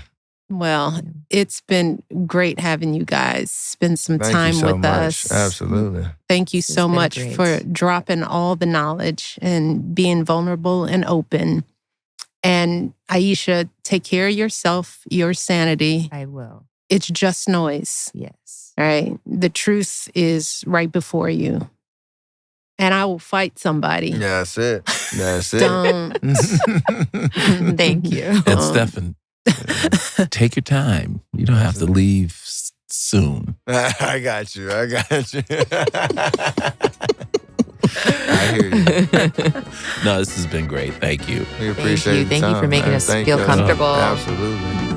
[SPEAKER 4] Well, it's been great having you guys spend some time with us.
[SPEAKER 1] Absolutely.
[SPEAKER 4] Thank you so much for dropping all the knowledge and being vulnerable and open. And Ayesha, take care of yourself, your sanity.
[SPEAKER 2] I will.
[SPEAKER 4] It's just noise.
[SPEAKER 2] Yes.
[SPEAKER 4] All right. The truth is right before you. And I will fight somebody.
[SPEAKER 1] Yeah, that's it.
[SPEAKER 4] Don't.
[SPEAKER 2] Thank you.
[SPEAKER 3] And Stephen, take your time. You don't have to leave soon.
[SPEAKER 1] I got you. I hear you.
[SPEAKER 3] No, this has been great. Thank you.
[SPEAKER 1] We appreciate it.
[SPEAKER 2] Thank you for making us feel comfortable.
[SPEAKER 1] Absolutely.